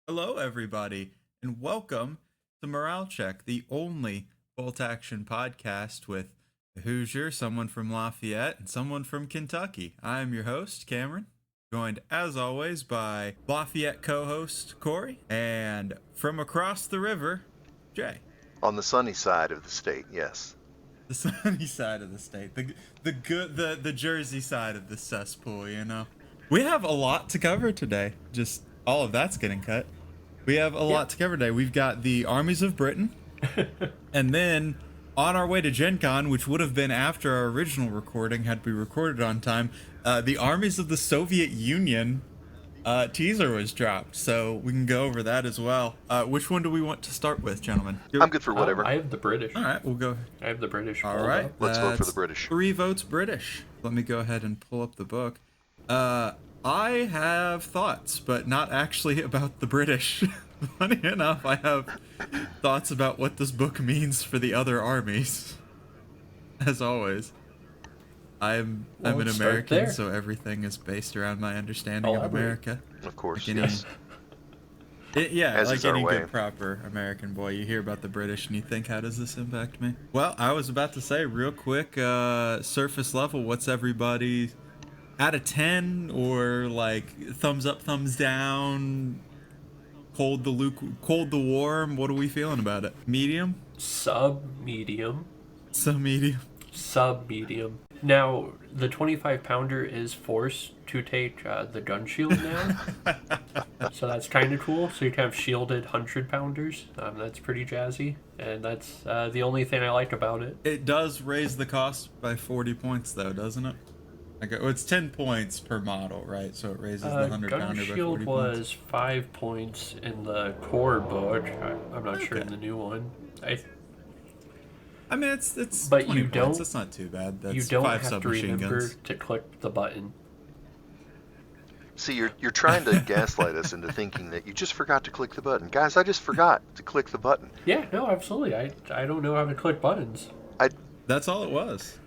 Hello, everybody, and welcome to Morale Check, the only bolt action podcast with a Hoosier, someone from Lafayette, and someone from Kentucky. I am your host, Cameron, joined as always by Lafayette co host, Kory, and from across the river, Jay. On the sunny side of the state, yes. The sunny side of the state, the Jersey side of the cesspool. We have a lot to cover today. Just all of that's getting cut. We have a Yeah. lot to cover today. We've got the armies of Britain, and then on our way to Gen Con, which would have been after our original recording had we recorded on time, the armies of the Soviet Union teaser was dropped, so we can go over that as well. Which one do we want to start with, gentlemen? I'm good for whatever. I have the British. All right, we'll go. I have the British. All pulled right, up. Let's vote for the that's British. 3 votes British. Let me go ahead and pull up the book. I have thoughts, but not actually about the British. Funny enough, I have thoughts about what this book means for the other armies. As always, I'm an let's start American, there. so everything is based around my understanding of Elaborate. America. Of course, Like any- yes. Yeah, As like is our any way. good proper American boy, you hear about the British and you think, how does this impact me? Well, I was about to say real quick, surface level, what's everybody out of 10 or like thumbs up, thumbs down, cold the warm? What are we feeling about it? Medium? Sub-medium. So medium. Sub-medium. Now, the 25-pounder is forced to take the gun shield now. So that's kind of cool. So you can have shielded 100-pounders. That's pretty jazzy. And that's the only thing I like about it. It does raise the cost by 40 points though, doesn't it? Well, it's 10 points per model, right? So it raises the 100 Gun pounder by 40 shield points. was 5 points in the core book. I'm not sure in Okay. the new one. I mean, it's But 20 you points. don't- That's not too bad. That's You don't 5 have to submachine remember guns. to click the button. See, you're trying to gaslight us into thinking that you just forgot to click the button. Guys, I just forgot to click the button. Yeah, no, absolutely. I don't know how to click buttons. That's all it was.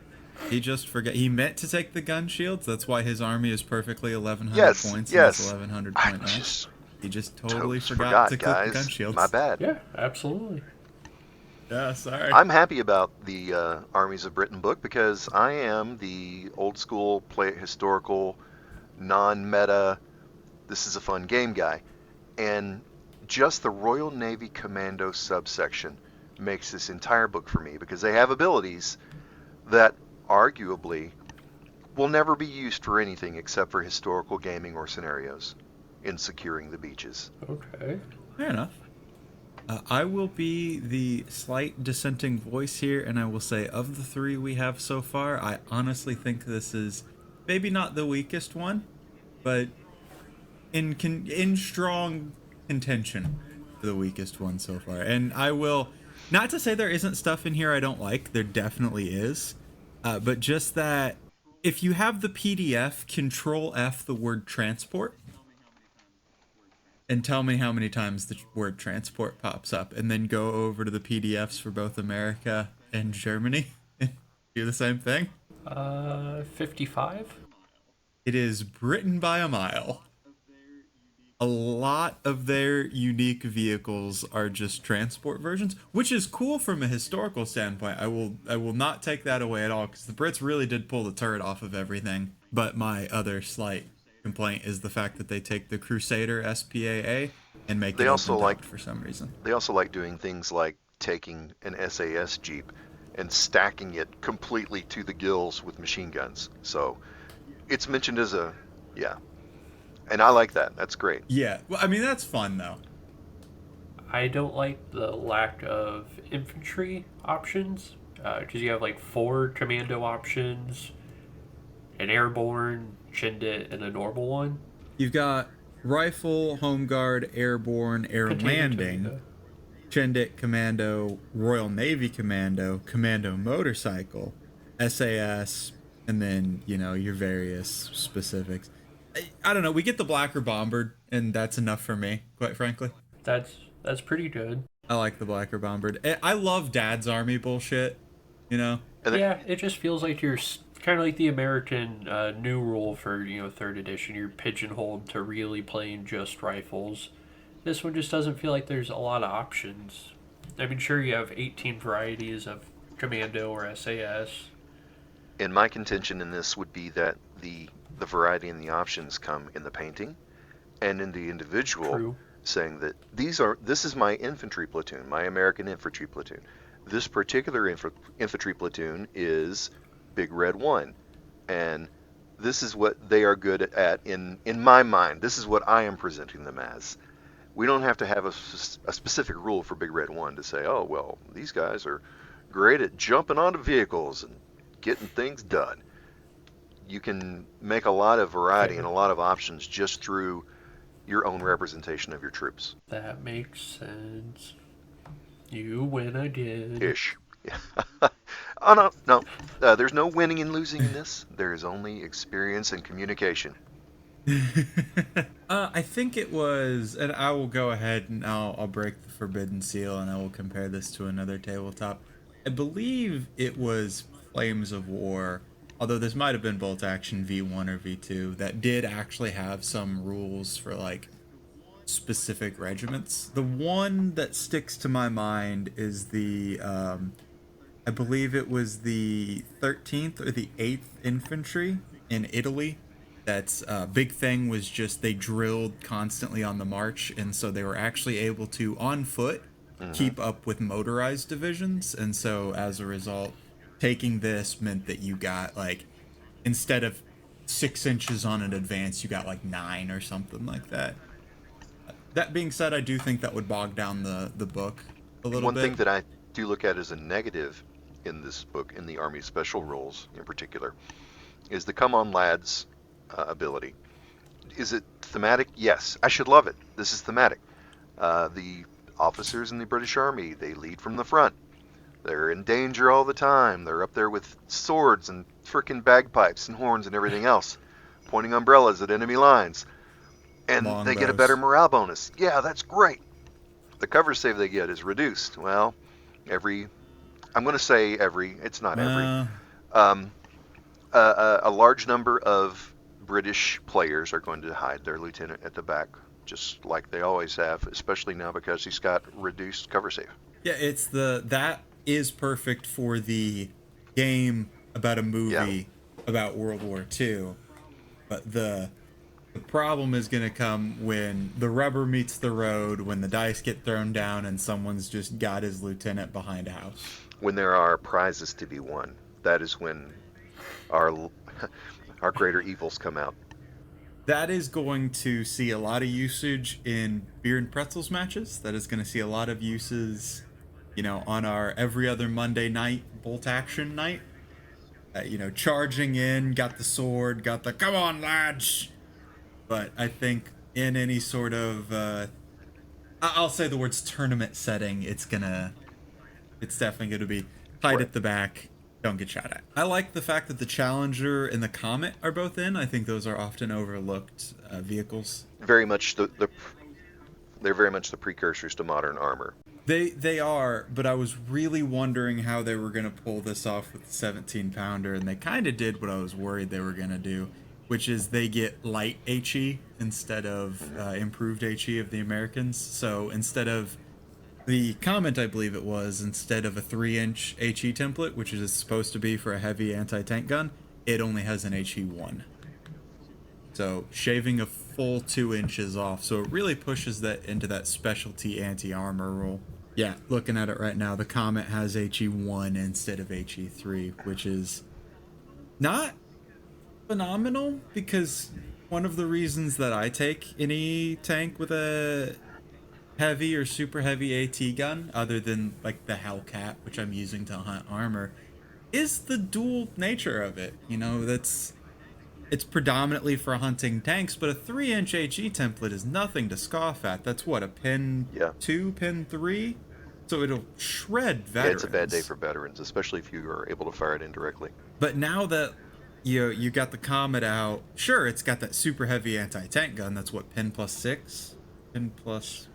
He just forgot. He meant to take the gun shields. That's why his army is perfectly 1,100 Yes, points. yes. And it's 1,100 I point just He just totally totes forgot to click guys. the gun shields. My bad. Yeah, absolutely. Yeah, sorry. I'm happy about the Armies of Britain book because I am the old school, play historical, non-meta, this is a fun game guy. And just the Royal Navy Commando subsection makes this entire book for me because they have abilities that arguably will never be used for anything except for historical gaming or scenarios in securing the beaches. Okay. Fair enough. I will be the slight dissenting voice here, and I will say, of the 3 we have so far, I honestly think this is maybe not the weakest one, but in strong contention for the weakest one so far. And I will, not to say there isn't stuff in here I don't like, there definitely is, but just that if you have the PDF, Control F the word transport, and tell me how many times the word transport pops up, and then go over to the PDFs for both America and Germany and do the same thing. 55? It is Britain by a mile. A lot of their unique vehicles are just transport versions, which is cool from a historical standpoint. I will not take that away at all, because the Brits really did pull the turret off of everything. But my other slight complaint is the fact that they take the Crusader SPAA and make They it also open-topped like- for some reason. They also like doing things like taking an SAS Jeep and stacking it completely to the gills with machine guns. So it's mentioned as a, yeah. And I like that. That's great. Yeah, well, I mean, that's fun though. I don't like the lack of infantry options because you have like 4 commando options, an airborne, Chindit, and a normal one. You've got rifle, home guard, airborne, air Potato, landing, tomato. Chindit Commando, Royal Navy Commando, Commando Motorcycle, SAS, and then, your various specifics. I don't know, we get the Blacker Bombard, and that's enough for me, quite frankly. That's pretty good. I like the Blacker Bombard. I love Dad's Army bullshit, And then- Yeah, it just feels like you're kind of like the American new rule for 3rd edition. You're pigeonholed to really playing just rifles. This one just doesn't feel like there's a lot of options. I mean, sure, you have 18 varieties of Commando or SAS. And my contention in this would be that the variety and the options come in the painting and in the individual, True. saying that this is my infantry platoon, my American infantry platoon. This particular infantry platoon is Big Red 1, and this is what they are good at in my mind. This is what I am presenting them as. We don't have to have a specific rule for Big Red 1 to say, oh, well, these guys are great at jumping onto vehicles and getting things done. You can make a lot of variety Fair. and a lot of options just through your own representation of your troops. That makes sense. You win again. Ish. Yeah. Oh, no, no. There's no winning and losing in this. There is only experience and communication. I think it was, and I will go ahead and I'll break the forbidden seal and I will compare this to another tabletop. I believe it was Flames of War, although this might have been Bolt Action V1 or V2, that did actually have some rules for like specific regiments. The one that sticks to my mind is the I believe it was the 13th or the 8th Infantry in Italy. That's big thing was just they drilled constantly on the march, and so they were actually able to on foot keep up with motorized divisions, and so as a result, taking this meant that you got like instead of 6 inches on an advance, you got like 9 or something like that. That being said, I do think that would bog down the book a little One bit. thing that I do look at as a negative in this book, in the Army Special Rules in particular, is the Come On Lads ability. Is it thematic? Yes. I should love it. This is thematic. The officers in the British Army, they lead from the front. They're in danger all the time. They're up there with swords and frickin' bagpipes and horns and everything else, pointing umbrellas at enemy lines. And they get a better Longbows. morale bonus. Yeah, that's great. The cover save they get is reduced. Well, I'm going to say it's not every. Uh, Um, a large number of British players are going to hide their lieutenant at the back, just like they always have, especially now because he's got reduced cover save. yeah, that is perfect for the game about a movie about World War II. But the problem is going to come when the rubber meets the road, when the dice get thrown down, and someone's just got his lieutenant behind a house. When there are prizes to be won, that is when our our greater evils come out. That is going to see a lot of usage in beer and pretzels matches. That is going to see a lot of uses, on our every other Monday night bolt action night. Charging in, got the sword, got the come on lads. But I think in any sort of, I'll say the words tournament setting, it's definitely gonna be tight Right. at the back. Don't get shot at. I like the fact that the Challenger and the Comet are both in. I think those are often overlooked vehicles. Very much they're very much the precursors to modern armor. They are, but I was really wondering how they were gonna pull this off with the 17 pounder, and they kind of did what I was worried they were gonna do, which is they get light HE instead of improved HE of the Americans. So instead of the comment, I believe it was, instead of a 3-inch HE template, which is supposed to be for a heavy anti-tank gun, it only has an HE1. So shaving a full 2 inches off. So it really pushes that into that specialty anti-armor rule. Yeah, looking at it right now, the Comet has HE1 instead of HE3, which is not phenomenal, because one of the reasons that I take any tank with a heavy or super heavy AT gun, other than like the Hellcat, which I'm using to hunt armor, is the dual nature of it. It's predominantly for hunting tanks, but a 3-inch HE template is nothing to scoff at. That's what, a pin Yeah. 2, pin 3? So it'll shred Yeah, veterans. it's a bad day for veterans, especially if you are able to fire it indirectly. But now that you got the Comet out, sure, it's got that super heavy anti-tank gun. That's what, pin plus 6? Pin plus...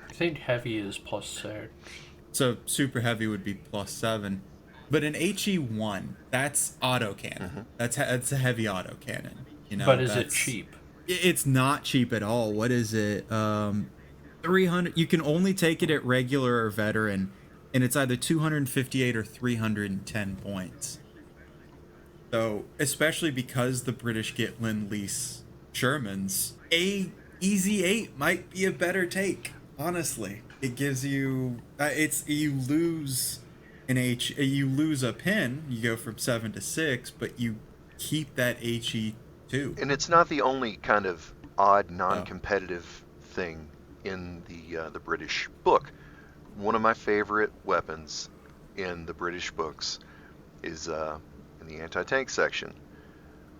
I think heavy is +6. So super heavy would be plus 7. But an HE1, that's autocannon. That's a heavy autocannon. But is it that's- cheap? It's not cheap at all. What is it? 300. You can only take it at regular or veteran, and it's either 258 or 310 points. So, especially because the British get Lend-Lease Shermans, a easy 8 might be a better take. Honestly, it gives you you lose you lose a pin, you go from 7 to 6, but you keep that HE2. And it's not the only kind of odd, Oh. non-competitive thing in the British book. One of my favorite weapons in the British books is in the anti-tank section,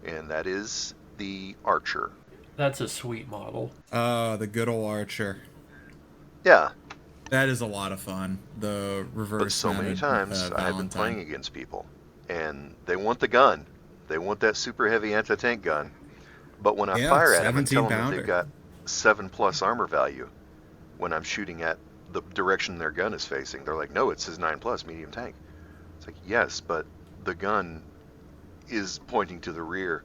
and that is the Archer. That's a sweet model. The good old Archer. Yeah, That is a lot of fun. The reverse but so many mounted times I have been playing Valentine. against people, and they want the gun. They want that super heavy anti-tank gun. But when I Yeah, fire at them and tell 17 them that they've pounder. got 7+ armor value, when I'm shooting at the direction their gun is facing, they're like, no, it says 9+ medium tank. It's like, yes, but the gun is pointing to the rear,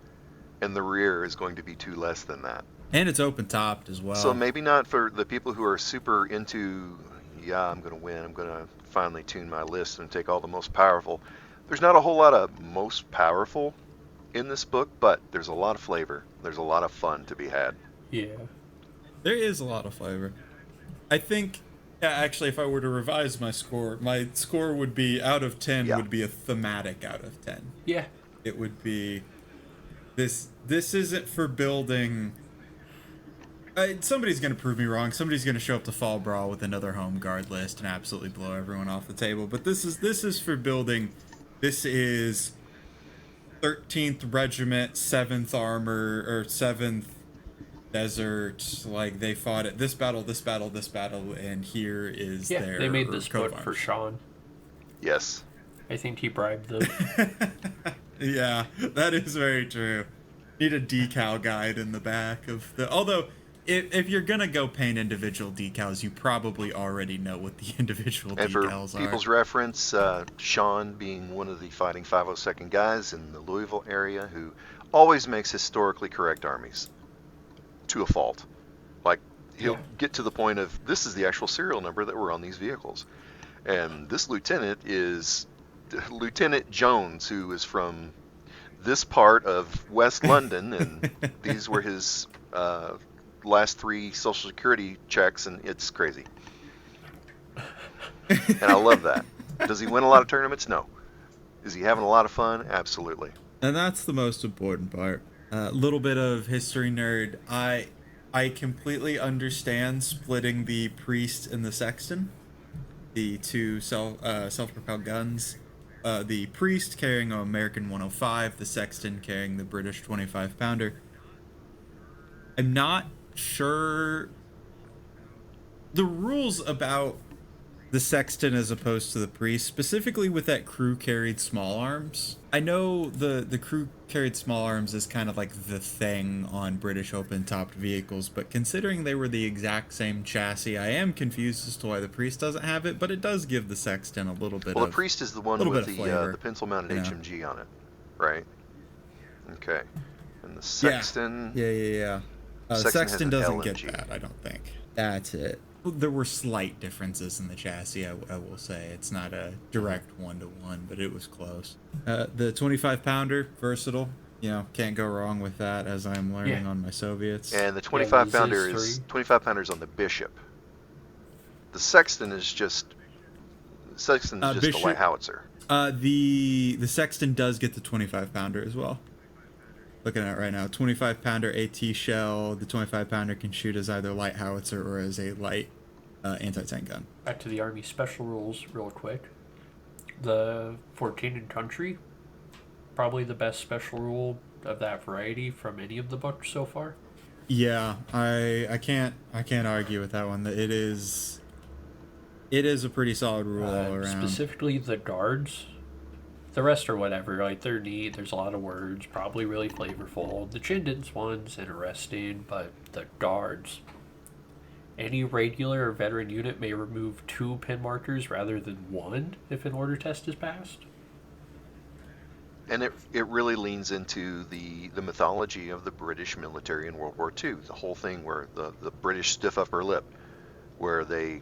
and the rear is going to be 2 less than that. And it's open topped as So well. maybe not for the people who are super into, yeah, I'm going to win, I'm going to finally tune my list and take all the most powerful. There's not a whole lot of most powerful in this book, but there's a lot of flavor. There's a lot of fun to be had. Yeah. There is a lot of flavor. I think, yeah, actually, if I were to revise my score would be out of 10 Yeah. would be a thematic out of 10. Yeah. It would be this isn't for building. Somebody's going to prove me wrong. Somebody's going to show up to Fall Brawl with another home guard list and absolutely blow everyone off the table. But this is for building. This is 13th Regiment, 7th Armor, or 7th Desert. Like, they fought at this battle, this battle, this battle, and here is Yeah. their They made this coat book of for arms. Sean. Yes. I think he bribed them. Yeah, that is very true. Need a decal guide in the back of the. Although, if you're gonna go paint individual decals, you probably already know what the individual And for decals are. people's reference, Sean being one of the Fighting 502nd guys in the Louisville area who always makes historically correct armies to a fault. Like, he'll Yeah. get to the point of, this is the actual serial number that were on these vehicles. And this lieutenant is Lieutenant Jones, who is from this part of West London, and these were his last 3 Social Security checks, and it's crazy. And I love that. Does he win a lot of tournaments? No. Is he having a lot of fun? Absolutely. And that's the most important part. A little bit of history nerd. I completely understand splitting the priest and the sexton, the two self-propelled guns. The priest carrying an American 105, the sexton carrying the British 25 pounder. I'm not sure the rules about the sexton as opposed to the priest, specifically with that crew carried small arms. I know the crew carried small arms is kind of like the thing on British open topped vehicles, but considering they were the exact same chassis, I am confused as to why the priest doesn't have it, but it does give the sexton a little bit Well, of the priest is the one little with bit of flavor, the pencil-mounted you know. HMG on it, right? Okay. And the Yeah. sexton. Yeah. Sexton has Sexton an doesn't get LMG. that, I don't think. That's it. There were slight differences in the chassis, I will say. It's not a direct 1-to-1, but it was close. The 25 pounder, versatile. You know, can't go wrong with that, as I'm learning Yeah. on my Soviets. And the 25 the pounder Ziz is 3. 25 pounders on the bishop. The sexton is just a Bishop- light howitzer. The sexton does get the 25 pounder as well. Looking at it right now, 25 pounder AT shell. The 25 pounder can shoot as either light howitzer or as a light anti-tank gun. Back to the Army special rules real quick. The 14 in country, probably the best special rule of that variety from any of the books so far. Yeah, I can't argue with that one. That it is a pretty solid rule all around. Specifically the guards. The rest are whatever, like they're neat, there's a lot of words, probably really flavorful. The Chindins one's interesting, but the guards. Any regular or veteran unit may remove 2 pin markers rather than 1 if an order test is passed. And it really leans into the mythology of the British military in World War II. The whole thing where the British stiff upper lip. where they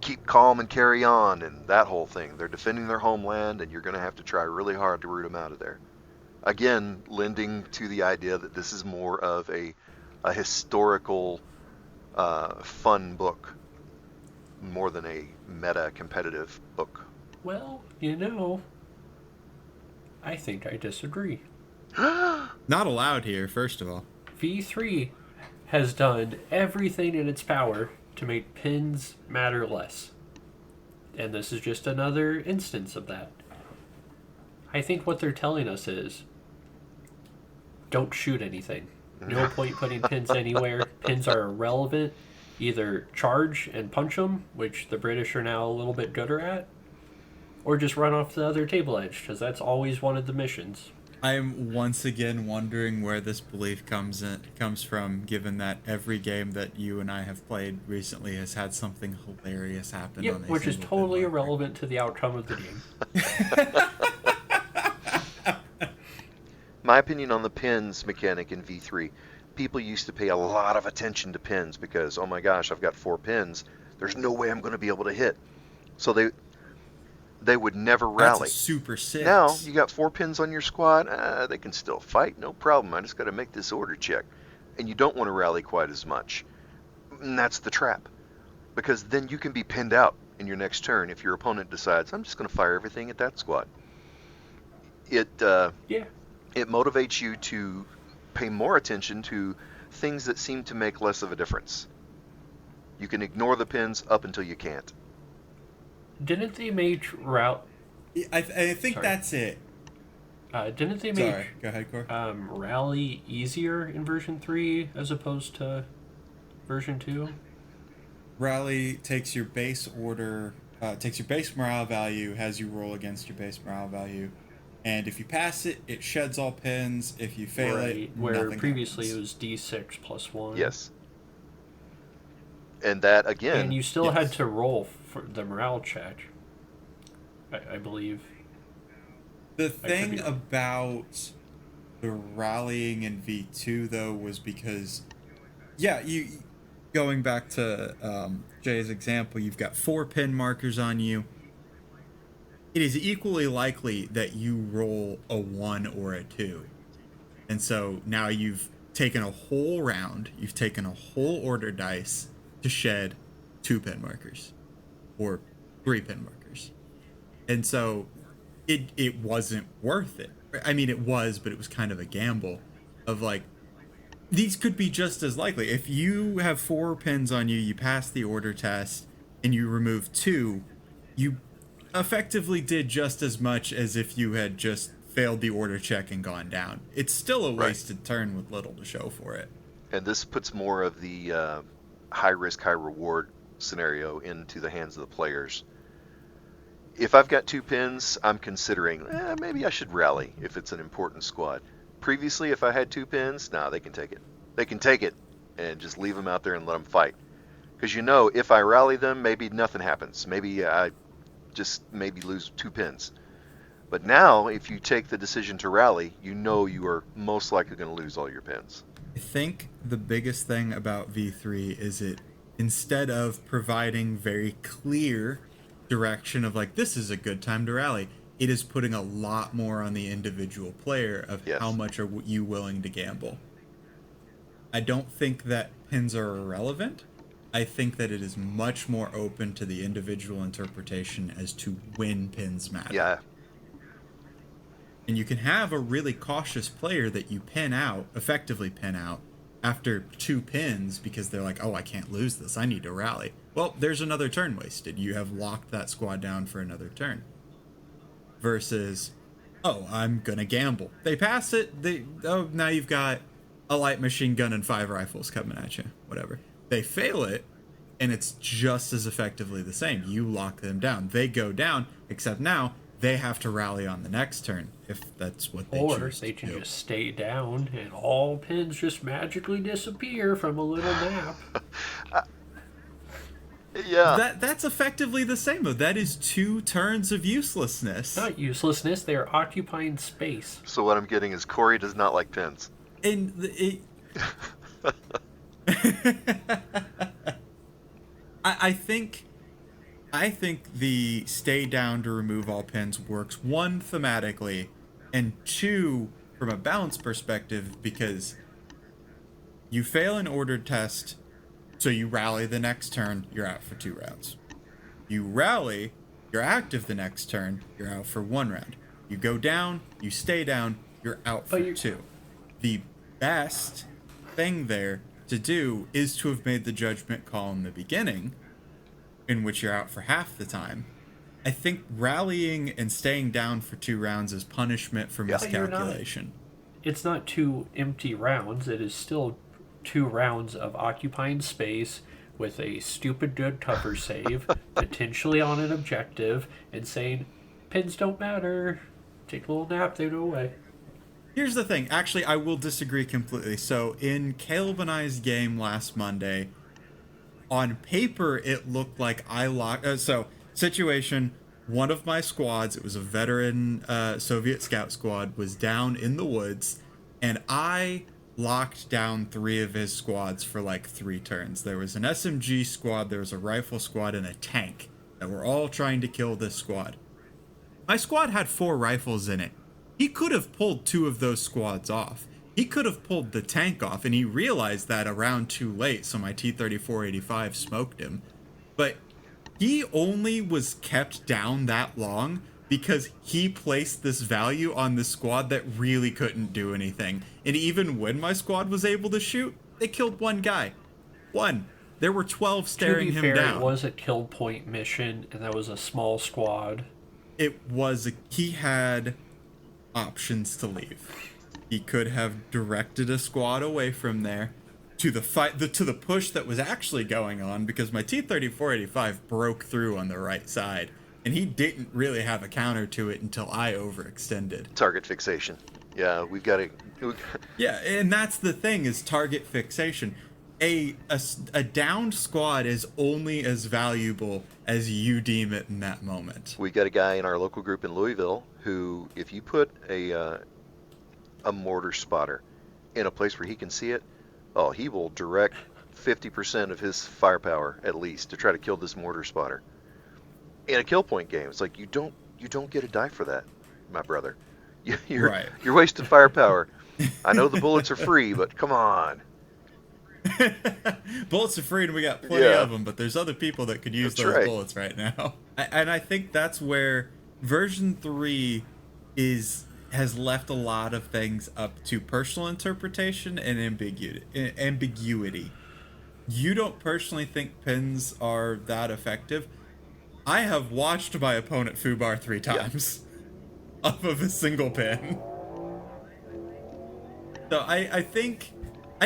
keep calm and carry on, and that whole thing. They're defending their homeland, and you're going to have to try really hard to root them out of there. Again, lending to the idea that this is more of a historical, fun book, more than a meta competitive book. Well, I think I disagree. Not allowed here, first of all. V3 has done everything in its power to make pins matter less. And this is just another instance of that. I think what they're telling us is, don't shoot anything. No point putting pins anywhere. Pins are irrelevant. Either charge and punch them, which the British are now a little bit gooder at, or just run off the other table edge, because that's always one of the missions. I'm once again wondering where this belief comes from, given that every game that you and I have played recently has had something hilarious happen. Yep, on a which is single totally pin marker. irrelevant to the outcome of the game. My opinion on the pins mechanic in V3, people used to pay a lot of attention to pins because, oh my gosh, I've got 4 pins. There's no way I'm going to be able to hit. So they would never rally. That's a super 6. Now, you got 4 pins on your squad, they can still fight, no problem. I just got to make this order check. And you don't want to rally quite as much. And that's the trap. Because then you can be pinned out in your next turn if your opponent decides, I'm just going to fire everything at that squad. It motivates you to pay more attention to things that seem to make less of a difference. You can ignore the pins up until you can't. Didn't they make route? I think Sorry. that's it. Didn't they Sorry, make go ahead, Kory. rally easier in version 3 as opposed to version 2? Rally takes your base order, takes your base morale value, has you roll against your base morale value, and if you pass it, it sheds all pins. If you fail it, where nothing previously happens. it was D6 plus 1. Yes. And that, again... And you still Yes. had to roll for the morale check, I believe. The could be thing wrong. about the rallying in V2 though was because, you going back to Jay's example, you've got 4 pin markers on you. It is equally likely that you roll a 1 or a 2, and so now you've taken a whole round, you've taken a whole order dice to shed 2 pin markers or 3 pin markers, and so it wasn't worth it. I mean, it was, but it was kind of a gamble of like, these could be just as likely. If you have 4 pins on you, you pass the order test, and you remove 2, you effectively did just as much as if you had just failed the order check and gone down. It's still a wasted turn with little to show for it. And this puts more of the high risk, high reward scenario into the hands of the players. If I've got 2 pins, I'm considering, maybe I should rally if it's an important squad. Previously, if I had 2 pins, they can take it. They can take it and just leave them out there and let them fight. Because if I rally them, maybe nothing happens. Maybe I just lose 2 pins. But now, if you take the decision to rally, you are most likely going to lose all your pins. I think the biggest thing about V3 is it, instead of providing very clear direction of like, this is a good time to rally, it is putting a lot more on the individual player of how much are you willing to gamble. I don't think that pins are irrelevant. I think that it is much more open to the individual interpretation as to when pins matter. Yeah. And you can have a really cautious player that you effectively pin out after 2 pins because they're like, oh, I can't lose this. I need to rally. Well, there's another turn wasted. You have locked that squad down for another turn. Versus, oh, I'm going to gamble. They pass it. Now you've got a light machine gun and 5 rifles coming at you. Whatever. They fail it, and it's just as effectively the same. You lock them down. They go down, except now they have to rally on the next turn if that's what they choose. Or they can just stay down and all pins just magically disappear from a little nap. Yeah. That's effectively the same, though. That is 2 turns of uselessness. Not uselessness, they are occupying space. So what I'm getting is Kory does not like pins. I think the stay down to remove all pins works, one, thematically, and two, from a balance perspective, because you fail an ordered test, so you rally the next turn, you're out for 2 rounds. You rally, you're active the next turn, you're out for 1 round. You go down, you stay down, you're out for two. The best thing there to do is to have made the judgment call in the beginning, in which you're out for half the time. I think rallying and staying down for 2 rounds is punishment for miscalculation. It's not 2 empty rounds. It is still 2 rounds of occupying space with a stupid good cover save, potentially on an objective, and saying, pins don't matter. Take a little nap, they go away. Here's the thing. Actually, I will disagree completely. So in Caleb and I's game last Monday, on paper, it looked like I locked... situation, one of my squads, it was a veteran Soviet scout squad, was down in the woods, and I locked down 3 of his squads for like 3 turns. There was an SMG squad, there was a rifle squad, and a tank that were all trying to kill this squad. My squad had 4 rifles in it. He could have pulled 2 of those squads off. He could have pulled the tank off, and he realized that a round too late, so my T-34-85 smoked him. But he only was kept down that long because he placed this value on the squad that really couldn't do anything. And even when my squad was able to shoot, they killed 1 guy. 1. There were 12 staring him down. It was a kill point mission, and that was a small squad. He had options to leave. He could have directed a squad away from there to the fight, to the push that was actually going on, because my T-34-85 broke through on the right side, and he didn't really have a counter to it until I overextended. Target fixation. Yeah, we've got to... Yeah, and that's the thing, is target fixation. A downed squad is only as valuable as you deem it in that moment. We got a guy in our local group in Louisville who, if you put a mortar spotter in a place where he can see it, oh, he will direct 50% of his firepower at least to try to kill this mortar spotter. In a kill point game, it's like you don't get a die for that, my brother. You're wasting firepower. I know the bullets are free, but come on. Bullets are free and we got plenty of them, but there's other people that could use those bullets right now. And I think that's where version 3 has left a lot of things up to personal interpretation and ambiguity. You don't personally think pins are that effective. I have watched my opponent foobar 3 times off of a single pin. So I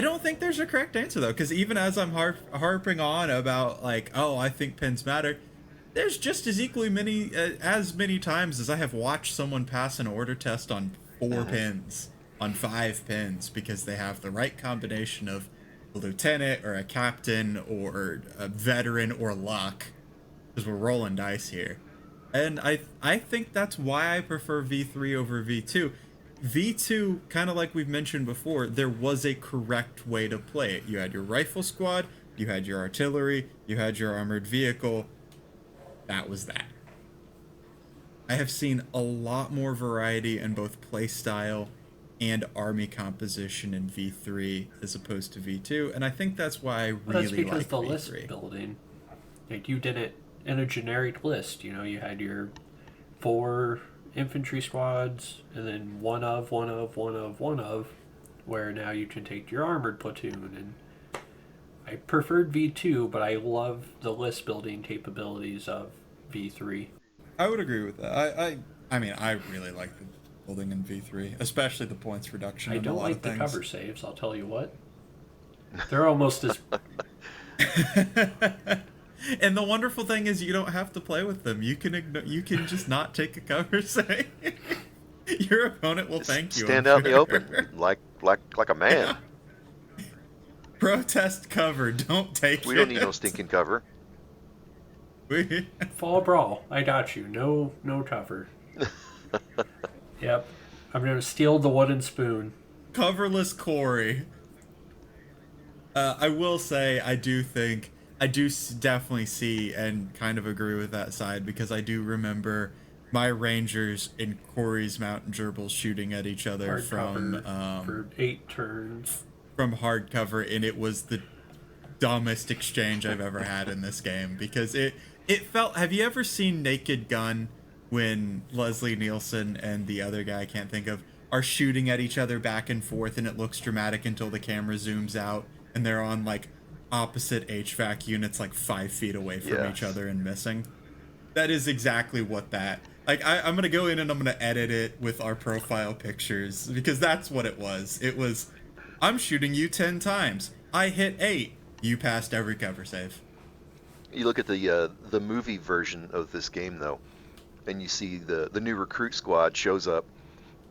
don't think there's a correct answer, though, because even as I'm harping on about, like, oh, I think pins matter, there's just as many times as I have watched someone pass an order test on 4 pins, on 5 pins, because they have the right combination of a lieutenant or a captain or a veteran or luck, because we're rolling dice here. And I think that's why I prefer V3 over V2. V2, kind of like we've mentioned before, there was a correct way to play it. You had your rifle squad, you had your artillery, you had your armored vehicle. That was that. I have seen a lot more variety in both playstyle and army composition in V3 as opposed to V2, and I think that's why I really like V3. That's because the list building, like, you did it in a generic list. You know, you had your 4 infantry squads, and then one of, where now you can take your armored platoon. And I preferred V2, but I love the list building capabilities of V3. I would agree with that. I mean, I really like the building in V3, especially the points reduction. I don't like the cover saves, I'll tell you what. They're almost as... And the wonderful thing is you don't have to play with them. You can just not take a cover save. Your opponent will thank you. Stand out in the open like a man. Protest cover. Don't take it. We don't need no stinking cover. Fall brawl. I got you. No cover. Yep. I'm going to steal the wooden spoon. Coverless Kory. I will say, I do think... I do definitely see and kind of agree with that side because I do remember my Rangers in Kory's Mountain Gerbils shooting at each other Hardcover for 8 turns. from hardcover, and it was the dumbest exchange I've ever had in this game because it felt. Have you ever seen Naked Gun when Leslie Nielsen and the other guy I can't think of are shooting at each other back and forth, and it looks dramatic until the camera zooms out and they're on like opposite HVAC units like 5 feet away from each other and missing. That is exactly what that. Like I'm gonna go in and I'm gonna edit it with our profile pictures because that's what it was. It was, I'm shooting you 10 times. I hit 8. You passed every cover save. You look at the movie version of this game though, and you see the new recruit squad shows up.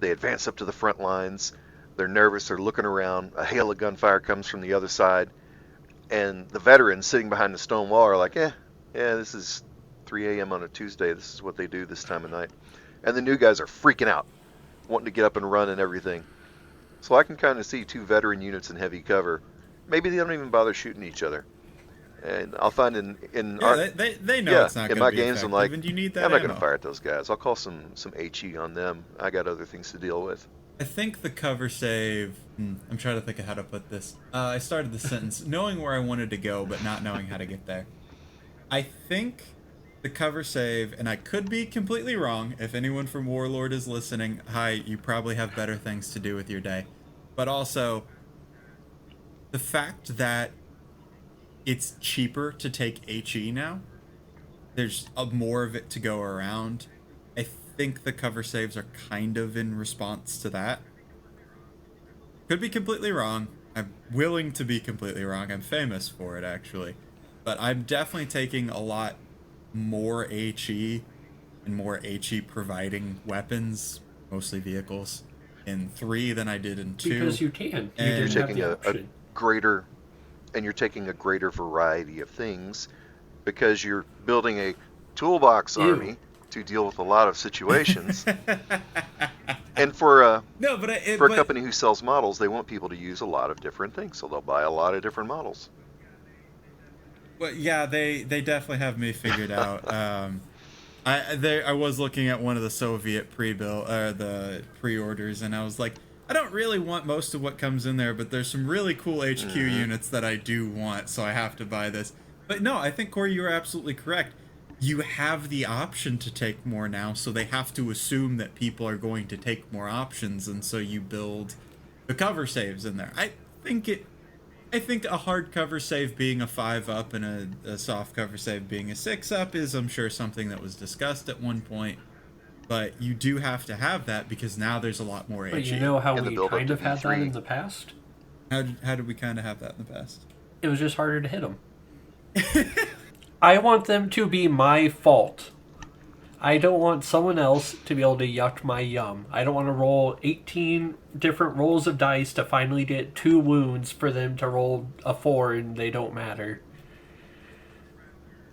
They advance up to the front lines. They're nervous. They're looking around. A hail of gunfire comes from the other side, and the veterans sitting behind the stone wall are like, yeah, this is 3 a.m. on a Tuesday. This is what they do this time of night. And the new guys are freaking out, wanting to get up and run and everything. So I can kind of see 2 veteran units in heavy cover. Maybe they don't even bother shooting each other. And I'll find they know it's not in going my to be games, effective, I'm like, and you need that I'm not going ammo. to fire at those guys. I'll call some HE on them. I got other things to deal with. I think the cover save. I'm trying to think of how to put this. I started the sentence knowing where I wanted to go, but not knowing how to get there. I think the cover save, and I could be completely wrong. If anyone from Warlord is listening, hi, you probably have better things to do with your day. But also, the fact that it's cheaper to take HE now, there's more of it to go around. I think the cover saves are kind of in response to that. Could be completely wrong. I'm willing to be completely wrong. I'm famous for it, actually. But I'm definitely taking a lot more HE and more HE providing weapons, mostly vehicles, in 3 than I did in 2. Because you can. And You You're didn't have taking the a option. greater, and you're taking a greater variety of things because you're building a toolbox army to deal with a lot of situations. And for a company who sells models, they want people to use a lot of different things, so they'll buy a lot of different models. Well, yeah, they definitely have me figured out. I was looking at one of the Soviet the pre-orders, and I was like, I don't really want most of what comes in there, but there's some really cool HQ units that I do want, so I have to buy this. But no, I think, Kory, you are absolutely correct. You have the option to take more now, so they have to assume that people are going to take more options, and so you build the cover saves in there. I think a hard cover save being a 5-up and a soft cover save being a 6-up is, I'm sure, something that was discussed at one point. But you do have to have that because now there's a lot more HE. But you know how And the we build-up kind to of had that V3. in the past? How did we kind of have that in the past? It was just harder to hit them. I want them to be my fault. I don't want someone else to be able to yuck my yum. I don't want to roll 18 different rolls of dice to finally get 2 wounds for them to roll a 4 and they don't matter.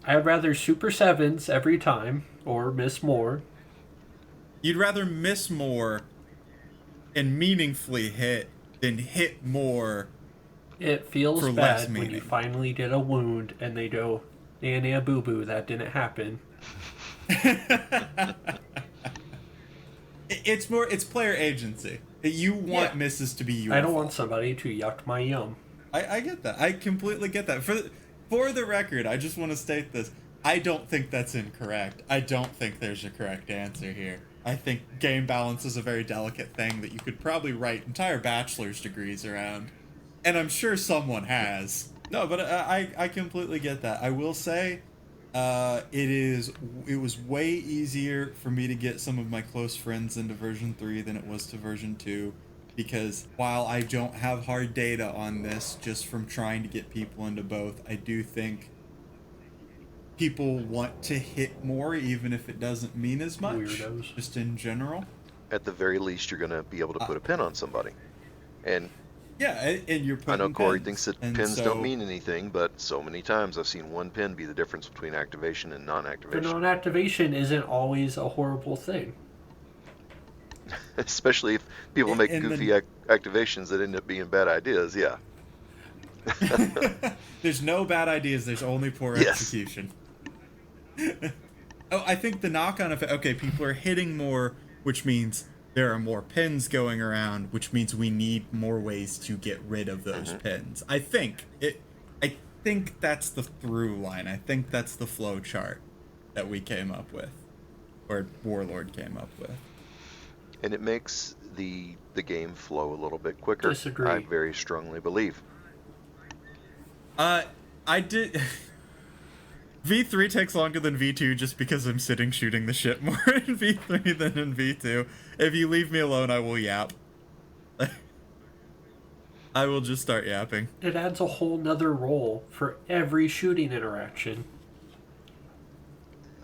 I'd rather super 7s every time, or miss more. You'd rather miss more and meaningfully hit than hit more. It feels For less bad when you meaning. finally get a wound and they go, nah, boo-boo, that didn't happen. It's player agency. You want misses to be your I don't fault. want somebody to yuck my yum. I get that. I completely get that. For the record, I just want to state this. I don't think that's incorrect. I don't think there's a correct answer here. I think game balance is a very delicate thing that you could probably write entire bachelor's degrees around. And I'm sure someone has. No, but I completely get that. I will say, it was way easier for me to get some of my close friends into version 3 than it was to version 2. Because while I don't have hard data on this, just from trying to get people into both, I do think people want to hit more, even if it doesn't mean as much. Weirdos. Just in general. At the very least, you're going to be able to put a pin on somebody. And yeah, and you're putting I know Kory pins. thinks that pins don't mean anything, but so many times I've seen one pin be the difference between activation and But non-activation. non-activation isn't always a horrible thing. Especially if people make goofy activations that end up being bad ideas, yeah. There's no bad ideas. There's only poor Yes. execution. Oh, I think the knock-on effect. Okay, people are hitting more, which means there are more pins going around, which means we need more ways to get rid of those pins. I think it. I think that's the through line. I think that's the flow chart that we came up with, or Warlord came up with. And it makes the game flow a little bit quicker. Disagree. I very strongly believe. I did. V3 takes longer than V2 just because I'm sitting shooting the shit more in V3 than in V2. If you leave me alone, I will yap. I will just start yapping. It adds a whole nother role for every shooting interaction.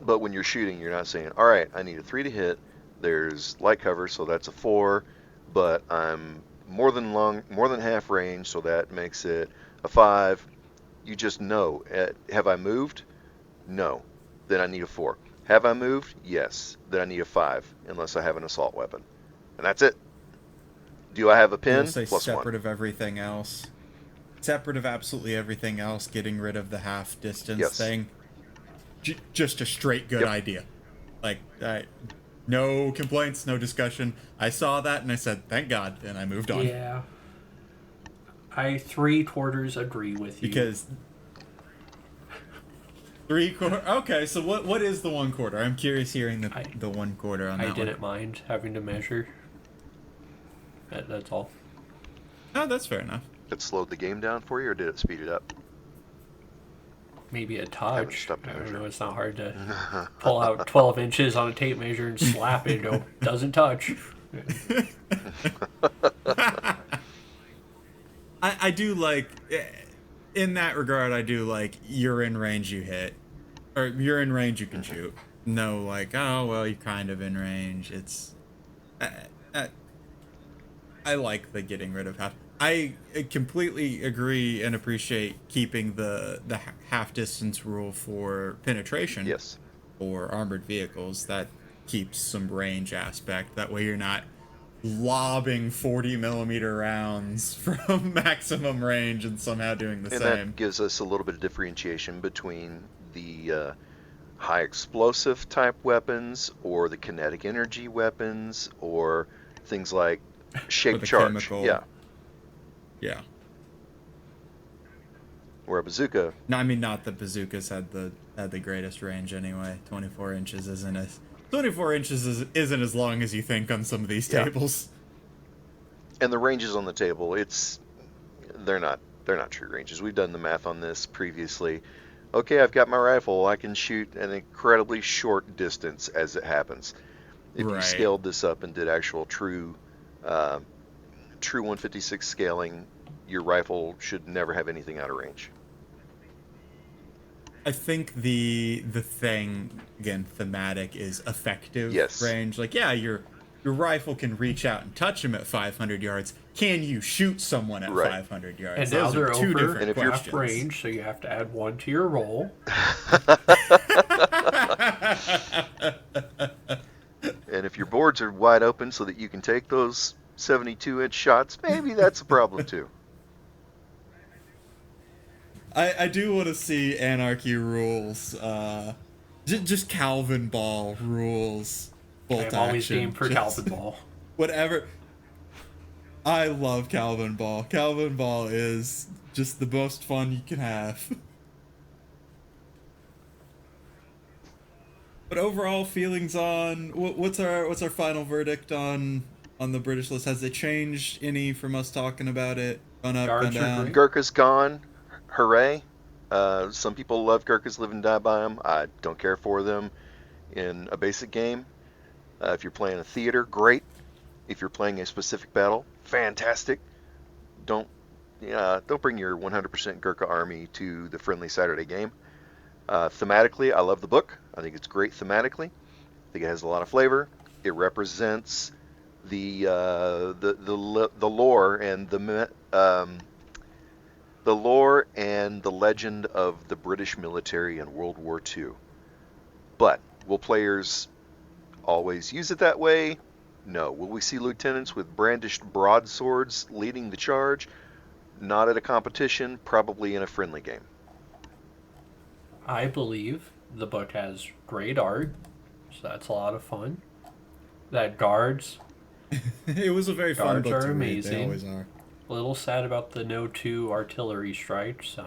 But when you're shooting, you're not saying, all right, I need a 3 to hit. There's light cover, so that's a 4. But I'm more than half range, so that makes it a 5. You just know. Have I moved? No. Then I need a 4. Have I moved? Yes. Then I need a 5, unless I have an assault weapon. And that's it. Do I have a pin? We'll say Plus separate 1. of everything else. Separate of absolutely everything else, getting rid of the half distance Yes. thing. Just a straight good Yep. idea. Like, no complaints, no discussion. I saw that and I said, thank God, and I moved on. Yeah. I 3/4 agree with you. Because 3/4. Okay, so what is the 1/4? I'm curious hearing the 1/4 on that. I didn't mind having to measure. That's all. Oh, that's fair enough. It slowed the game down for you, or did it speed it up? Maybe a Haven't touch. stopped to I don't measure. know. It's not hard to pull out 12 inches on a tape measure and slap it. No, doesn't touch. I do like, in that regard, I do like, you're in range, you hit. Or you're in range, you can shoot. No, like, oh, well, you're kind of in range. It's... I like the getting rid of half. I completely agree and appreciate keeping the half distance rule for penetration. Yes. For armored vehicles. That keeps some range aspect. That way you're not lobbing 40 millimeter rounds from maximum range and somehow doing the And same. that gives us a little bit of differentiation between the high explosive type weapons or the kinetic energy weapons or things like shape the charge. chemical. Yeah. Yeah. Or a bazooka. No, I mean, not that bazookas had the greatest range anyway. 24 inches isn't as long as you think on some of these Yeah. tables. And the ranges on the table, they're not true ranges. We've done the math on this previously. Okay, I've got my rifle. I can shoot an incredibly short distance as it happens. If you Right. scaled this up and did actual true 156 scaling, your rifle should never have anything out of range. I think the thing, again, thematic, is effective Yes. range. Like, yeah, your rifle can reach out and touch him at 500 yards. Can you shoot someone at Right. 500 yards? And now Those are they're two over different And if you're- half questions. range, so you have to add 1 to your roll. And if your boards are wide open so that you can take those 72-inch shots, maybe that's a problem too. I do want to see Anarchy rules. Just Calvin Ball rules. Bolt I'm always action. game for just Calvin Ball. Whatever. I love Calvin Ball. Calvin Ball is just the most fun you can have. But overall feelings on what's our final verdict on the British list? Has it changed any from us talking about it? Gone up, Guards gone are down? great. Gurkha's gone. Hooray. Some people love Gurkhas, live and die by them. I don't care for them in a basic game. If you're playing a theater, great. If you're playing a specific battle, fantastic. Don't bring your 100% Gurkha army to the friendly Saturday game. Thematically, I love the book. I think it's great thematically. I think it has a lot of flavor. It represents the lore and the lore and the legend of the British military in World War II. But will players always use it that way? No. Will we see lieutenants with brandished broadswords leading the charge? Not at a competition, probably in a friendly game. I believe the book has great art, so that's a lot of fun. That It was a very fun guards book are to read. They amazing. always are. A little sad about the no 2 artillery strikes,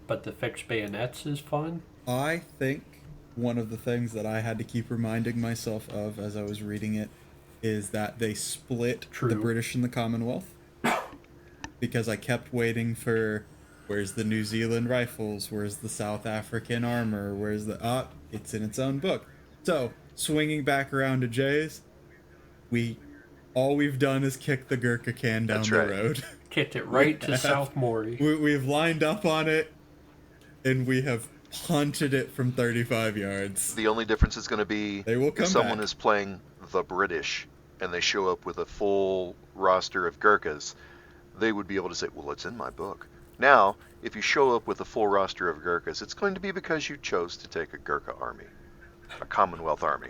but the fixed bayonets is fun. I think one of the things that I had to keep reminding myself of as I was reading it is that they split the True. British and the Commonwealth, because I kept waiting for where's the New Zealand rifles, where's the South African armor, where's the it's in its own book. So, swinging back around to Jay's, we all we've done is kick the Gurkha can down That's the right. road. Kicked it right to South Mori. We've lined up on it, and we have punted it from 35 yards. The only difference is going to be They will come if someone back. is playing the British and they show up with a full roster of Gurkhas, they would be able to say, well, it's in my book. Now, if you show up with a full roster of Gurkhas, it's going to be because you chose to take a Gurkha army, a Commonwealth army.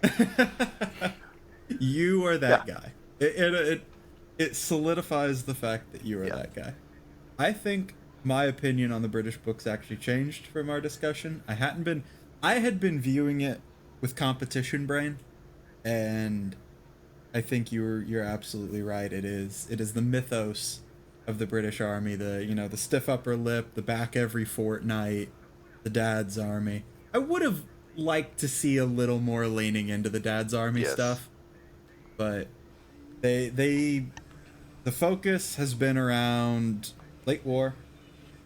You are that Yeah. guy. It solidifies the fact that you are Yeah. that guy. I think my opinion on the British books actually changed from our discussion. I had been viewing it with competition brain, and I think you're absolutely right. It is the mythos of the British Army, the stiff upper lip, the back every fortnight, the dad's army. I would have liked to see a little more leaning into the dad's army Yes. stuff, but they the focus has been around late war,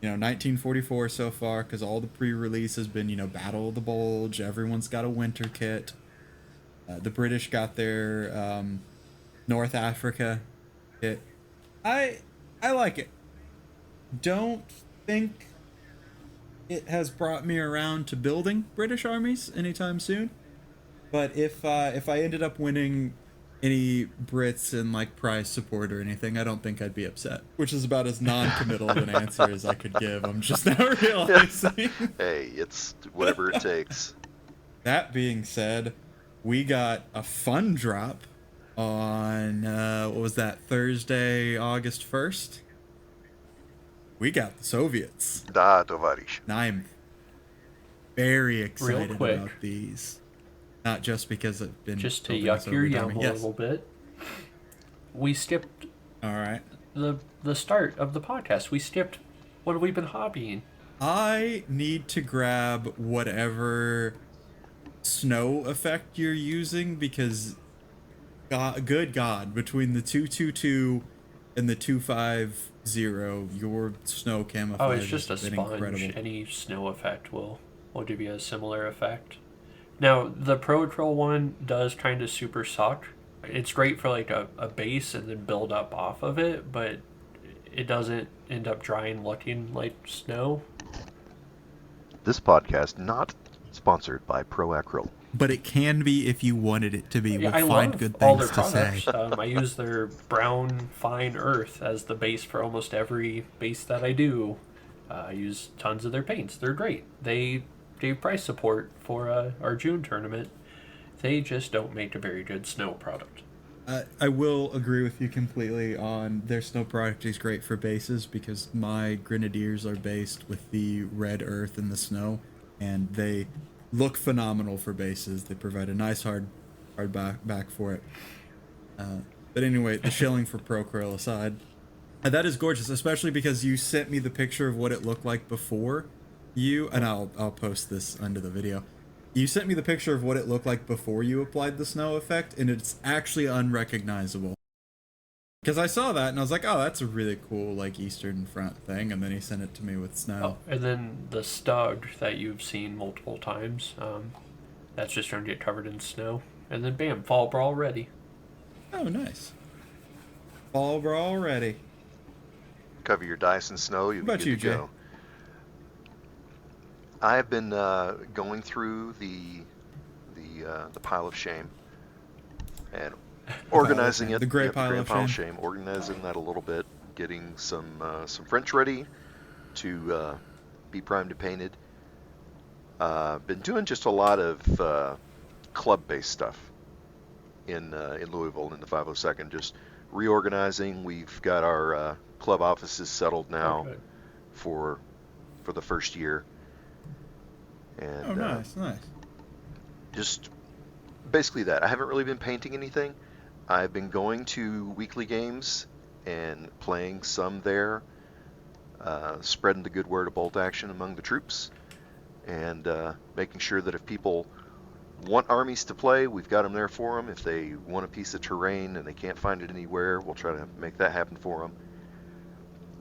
1944 so far, because all the pre-release has been, Battle of the Bulge. Everyone's got a winter kit. The British got their North Africa kit. I like it. Don't think it has brought me around to building British armies anytime soon. But if I ended up winning any Brits in like prize support or anything, I don't think I'd be upset. Which is about as non-committal of an answer as I could give. I'm just now realizing. Hey, it's whatever it takes. That being said, we got a fun drop on what was that, Thursday, August 1st? We got the Soviets. Da, tovarish. And I'm very excited quick. about these. Not just because I've been Just to building a yuck your Soviet yum army. a Yes. little bit. We skipped All right. the start of the podcast. We skipped what have we been hobbying. I need to grab whatever snow effect you're using, because good God, between the 222 and the 250, your snow camouflage Oh, it's just a has been sponge. incredible. Any snow effect will give you a similar effect. Now, the Pro Troll one does kind of super suck. It's great for like a base and then build up off of it, but it doesn't end up drying looking like snow. This podcast not sponsored by Proacryl. But it can be if you wanted it to be. Yeah, We'll I find love good all things their to say. products. I use their brown fine earth as the base for almost every base that I do. I use tons of their paints. They're great. They gave price support for our June tournament. They just don't make a very good snow product. I will agree with you completely on their snow product is great for bases, because my grenadiers are based with the red earth and the snow, and they look phenomenal for bases. They provide a nice hard back for it. But anyway, the shilling for Procurl aside, that is gorgeous, especially because you sent me the picture of what it looked like before and I'll post this under the video. You sent me the picture of what it looked like before you applied the snow effect, and it's actually unrecognizable. Because I saw that and I was like, oh, that's a really cool like Eastern Front thing, and then he sent it to me with snow. Oh, and then the Stug that you've seen multiple times, that's just going to get covered in snow. And then bam, fall brawl ready. Oh, nice. All we're all ready. Cover your dice in snow, you'll be What about good you, to Jay? go. I have been going through the pile of shame and organizing it. The gray Yep, pile gray of pile shame. Organizing that a little bit, getting some French ready to be primed and painted. Been doing just a lot of club-based stuff in Louisville in the 502nd. Just reorganizing. We've got our club offices settled now Okay. for the first year, Oh, and nice, nice. just basically that. I haven't really been painting anything. I've been going to weekly games and playing some there, spreading the good word of bolt action among the troops, and making sure that if people want armies to play, we've got them there for them. If they want a piece of terrain and they can't find it anywhere, we'll try to make that happen for them.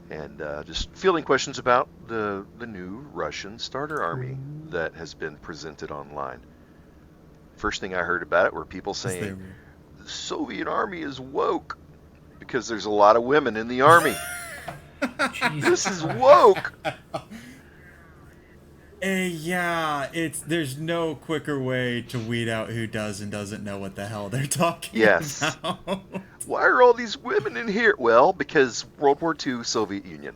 And just fielding questions about the new Russian starter army that has been presented online. First thing I heard about it were people Yes, they saying were. the Soviet army is woke because there's a lot of women in the army. Jesus This is Christ. woke. Yeah, there's no quicker way to weed out who does and doesn't know what the hell they're talking Yes. about. Why are all these women in here? Well, because World War II, Soviet Union.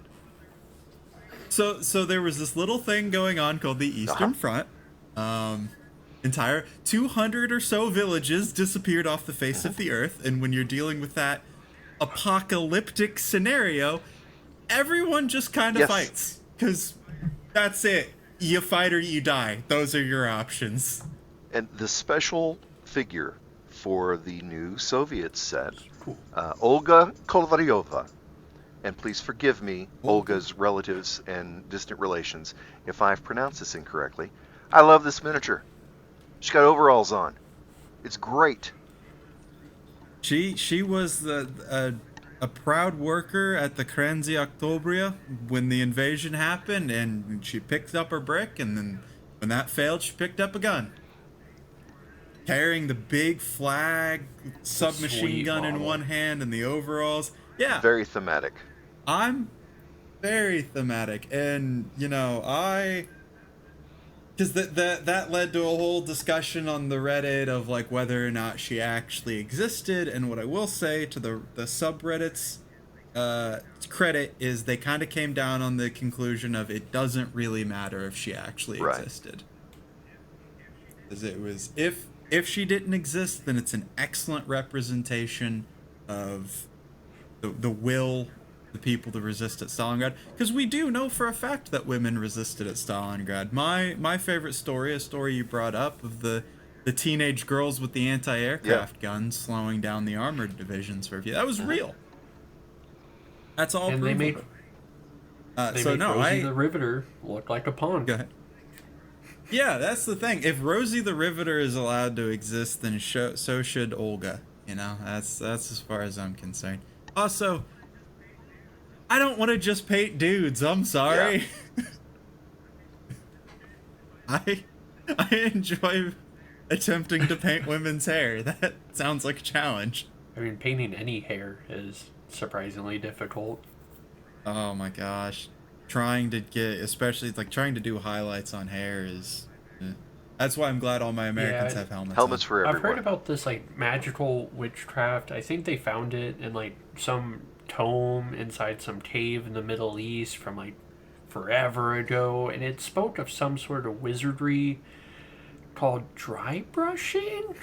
So there was this little thing going on called the Eastern Front. Entire 200 or so villages disappeared off the face of the earth, and when you're dealing with that apocalyptic scenario, everyone just kind of Yes. fights, because that's it. You fight or you die. Those are your options. And the special figure for the new Soviet set, Cool. Olga Kovalyova. And please forgive me, Olga's relatives and distant relations, if I've pronounced this incorrectly. I love this miniature. She's got overalls on. It's great. She was a proud worker at the Kranzi Oktobria when the invasion happened, and she picked up her brick, and then when that failed, she picked up a gun. Carrying the big flag, submachine sweet gun in model. one hand, and the overalls. Yeah, Very thematic. I'm very thematic, and because that led to a whole discussion on the Reddit of like whether or not she actually existed. And what I will say to the subreddits credit is they kind of came down on the conclusion of it doesn't really matter if she actually Right. existed, because it was if she didn't exist, then it's an excellent representation of the will the people to resist at Stalingrad, because we do know for a fact that women resisted at Stalingrad. My favorite story, a story you brought up, of the teenage girls with the anti-aircraft guns slowing down the armored divisions for a few, that was real. That's all And they made provable. they So made no, Rosie the Riveter look like a pawn. Go ahead. Yeah, that's the thing. If Rosie the Riveter is allowed to exist, then so should Olga. That's as far as I'm concerned. Also, I don't want to just paint dudes. I'm sorry. I enjoy attempting to paint women's hair. That sounds like a challenge. I mean, painting any hair is surprisingly difficult. Oh my gosh. Trying to do highlights on hair is that's why I'm glad all my Americans have helmets. Helmets on. for everyone. I've heard about this like magical witchcraft. I think they found it in like some tome inside some cave in the Middle East from like forever ago, and it spoke of some sort of wizardry called dry brushing.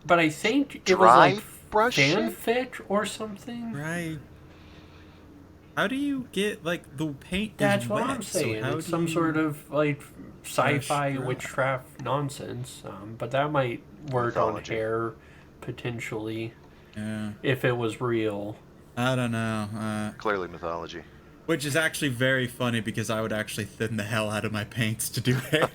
But I think it was Dry like brushing? fanfic or something. Right. How do you get like the paint? That's is what wet, I'm so saying. how It's do some you- sort of like sci-fi Brush witchcraft nonsense. But that might work Mythology. on hair potentially Yeah, if it was real. I don't know. Clearly mythology. Which is actually very funny because I would actually thin the hell out of my paints to do hair.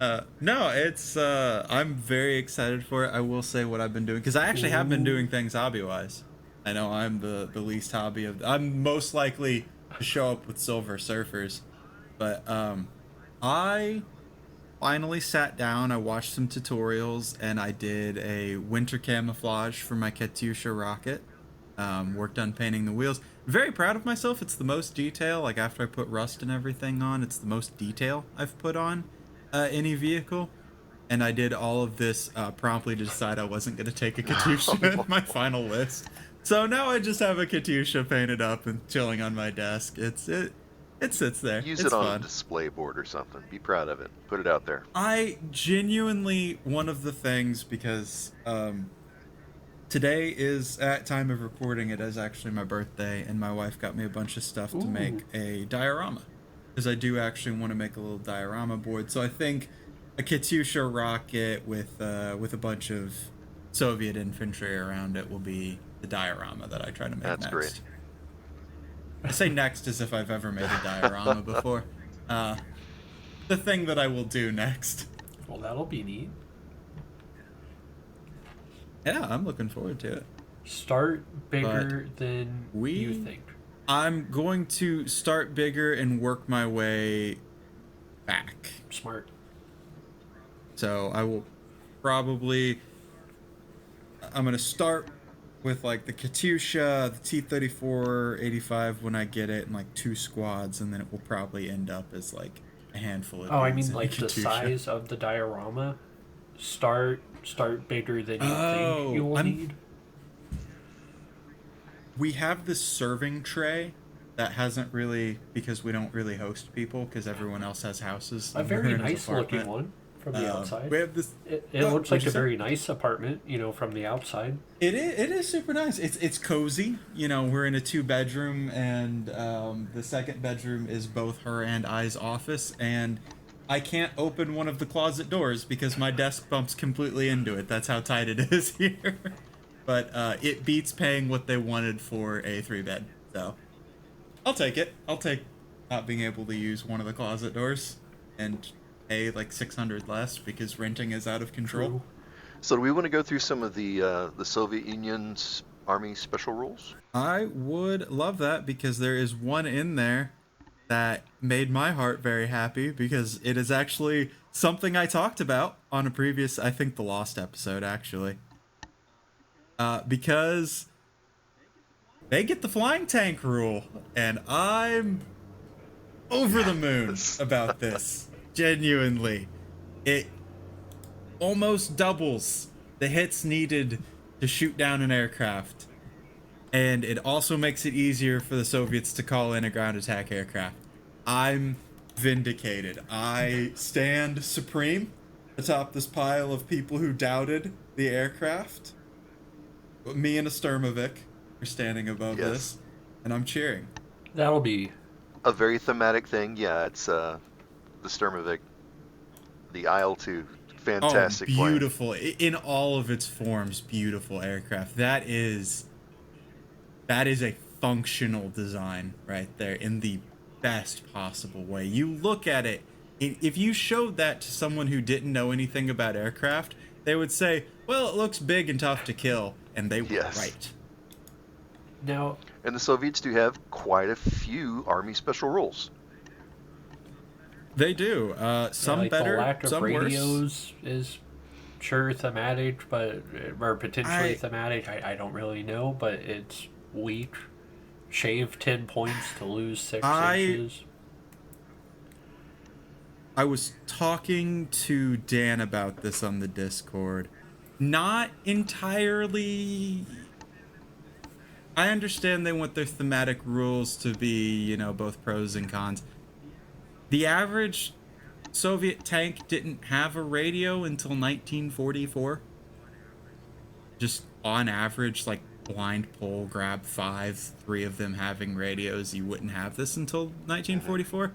So, no, it's I'm very excited for it. I will say what I've been doing, because I actually have been doing things hobby wise. I know I'm the least hobby of. I'm most likely to show up with Silver Surfers, but I finally sat down. I watched some tutorials and I did a winter camouflage for my Katyusha rocket. Worked on painting the wheels. Very proud of myself. It's the most detail. Like after I put rust and everything on, it's the most detail I've put on any vehicle. And I did all of this promptly to decide I wasn't going to take a Katyusha in my final list. So now I just have a Katyusha painted up and chilling on my desk. It sits there. Use It's it on a fun. display board or something. Be proud of it. Put it out there. I genuinely, one of the things, because today is, at time of recording, it is actually my birthday, and my wife got me a bunch of stuff to Ooh. make a diorama. Because I do actually want to make a little diorama board. So I think a Katyusha rocket with a bunch of Soviet infantry around it will be the diorama that I try to make That's next. great. I say next as if I've ever made a diorama before. The thing that I will do next. Well, that'll be neat. Yeah, I'm looking forward to it. Start bigger than you think. I'm going to start bigger and work my way back. Smart. So I will probably... I'm going to start with like the Katyusha, the T-34-85 when I get it, and like 2 squads, and then it will probably end up as like a handful of... Oh, I dudes mean in like the Katyusha. size of the diorama. Start bigger than you think you will need. We have this serving tray that hasn't really, because we don't really host people because everyone else has houses. A very nice looking one from the outside. We have this. It looks like a very nice apartment, from the outside. It is super nice. It's cozy. We're in a 2-bedroom, and the second bedroom is both her and I's office, and I can't open one of the closet doors because my desk bumps completely into it. That's how tight it is here. But it beats paying what they wanted for a 3-bed. So I'll take it. I'll take not being able to use one of the closet doors and pay like $600 less because renting is out of control. True. So do we want to go through some of the Soviet Union's Army special rules? I would love that because there is one in there that made my heart very happy because it is actually something I talked about on a previous, I think the Lost episode actually. Because they get the flying tank rule, and I'm over the moon about this. Genuinely. It almost doubles the hits needed to shoot down an aircraft. And it also makes it easier for the Soviets to call in a ground attack aircraft. I'm vindicated. I stand supreme atop this pile of people who doubted the aircraft. Me and a Sturmovik are standing above this, and I'm cheering. That'll be a very thematic thing. Yeah, it's the Sturmovik, the IL-2, fantastic plane. Beautiful in all of its forms. Beautiful aircraft. That is a functional design right there in the best possible way. You look at it. If you showed that to someone who didn't know anything about aircraft, they would say, "Well, it looks big and tough to kill." And they were right. Now, and the Soviets do have quite a few Army special rules. They do. Some like better, the lack of some radios worse. is sure thematic, or potentially thematic. I don't really know, but it's weak. Shave 10 points to lose 6 inches. I was talking to Dan about this on the Discord. Not entirely. I understand they want their thematic rules to be, both pros and cons. The average Soviet tank didn't have a radio until 1944. Just on average, like blind pull, grab 5, 3 of them having radios. You wouldn't have this until 1944.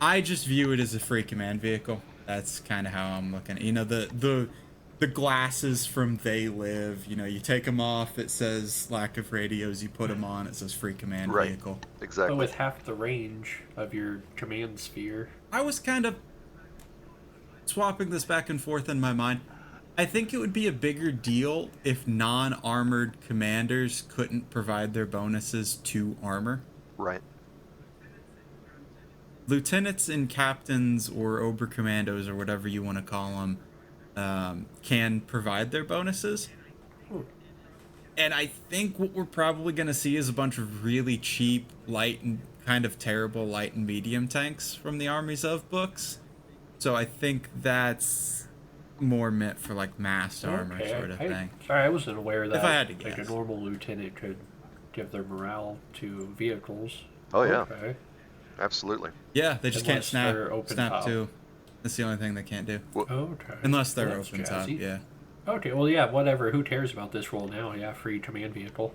I just view it as a free command vehicle. That's kind of how I'm looking at it. The glasses from They Live, you take them off, it says lack of radios, you put them on, it says free command vehicle. Exactly. But with half the range of your command sphere. I was kind of swapping this back and forth in my mind. I think it would be a bigger deal if non-armored commanders couldn't provide their bonuses to armor. Right. Lieutenants and captains or Oberkommandos or whatever you want to call them can provide their bonuses. And I think what we're probably going to see is a bunch of really cheap, light and kind of terrible light and medium tanks from the Armies of books. So I think that's more meant for like massed armor sort of thing. Sorry, I wasn't aware that If I had to guess. like a normal lieutenant could give their morale to vehicles. Oh yeah. Okay. Absolutely. Yeah, they just can't Unless snap. they're open Snap top. too. That's the only thing they can't do. Okay. Unless they're Well, that's open top, jazzy. yeah. Okay, well, yeah, whatever. Who cares about this rule now? Yeah, free command vehicle.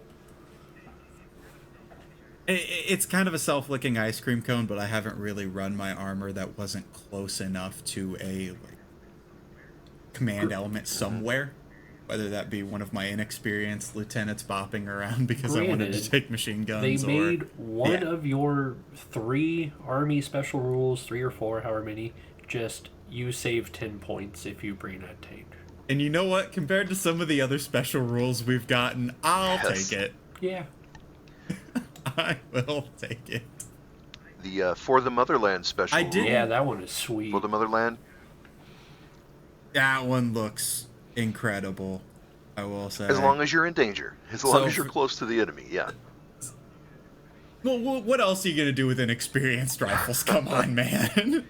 It's kind of a self-licking ice cream cone, but I haven't really run my armor that wasn't close enough to a command element somewhere. Whether that be one of my inexperienced lieutenants bopping around because I wanted to Granted, take machine They guns, made one yeah. of your 3 army special rules, 3 or 4, however many, just you save 10 points if you bring a tank. And you know what? Compared to some of the other special rules we've gotten, I'll Yes. take it. Yeah. I will take it. The For the Motherland special. I did- Yeah, that one is sweet. For the Motherland. That one looks incredible, I will say. As long as you're in danger. As long as you're close to the enemy. Yeah. Well, what else are you going to do with inexperienced rifles? Come on, man.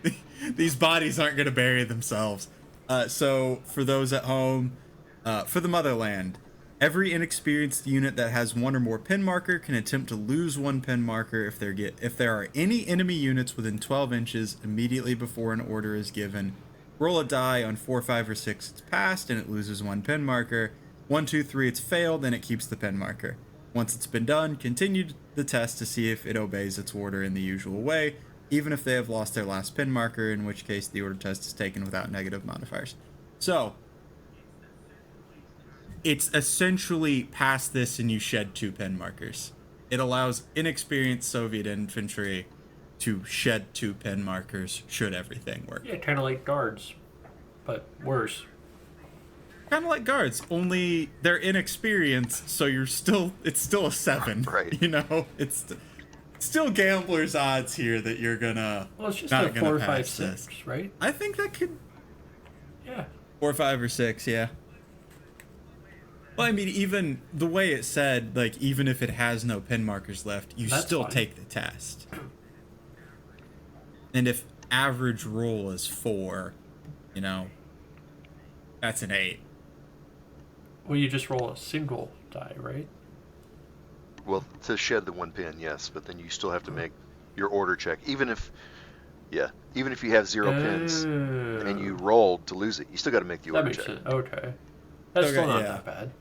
These bodies aren't going to bury themselves. So, for those at home, for the Motherland, every inexperienced unit that has 1 or more pin marker can attempt to lose 1 pin marker if there are any enemy units within 12 inches immediately before an order is given. Roll a die on 4, 5, or 6, it's passed, and it loses 1 pin marker. 1, 2, 3, it's failed, and it keeps the pin marker. Once it's been done, continue the test to see if it obeys its order in the usual way, even if they have lost their last pin marker, in which case the order test is taken without negative modifiers. So, it's essentially past this and you shed 2 pin markers. It allows inexperienced Soviet infantry to shed 2 pin markers should everything work. Yeah, kind of like guards, but worse. Kind of like guards, only they're inexperienced, so it's still a 7. Right. You know, it's still gambler's odds here that you're gonna Well, it's just not a gonna 4, 5, pass 6, this. right? I think that could Yeah. 4, 5, or 6, yeah. Well, I mean, even the way it said, like, even if it has no pin markers left, you That's still fine. take the test. And if average roll is 4, you know, that's an 8. Well, you just roll a single die, right? Well, to shed the 1 pin, yes, but then you still have to make your order check. Even if you have 0 pins and you rolled to lose it, you still got to make the That order makes check. sense. Okay. That's Okay, still not yeah. that bad.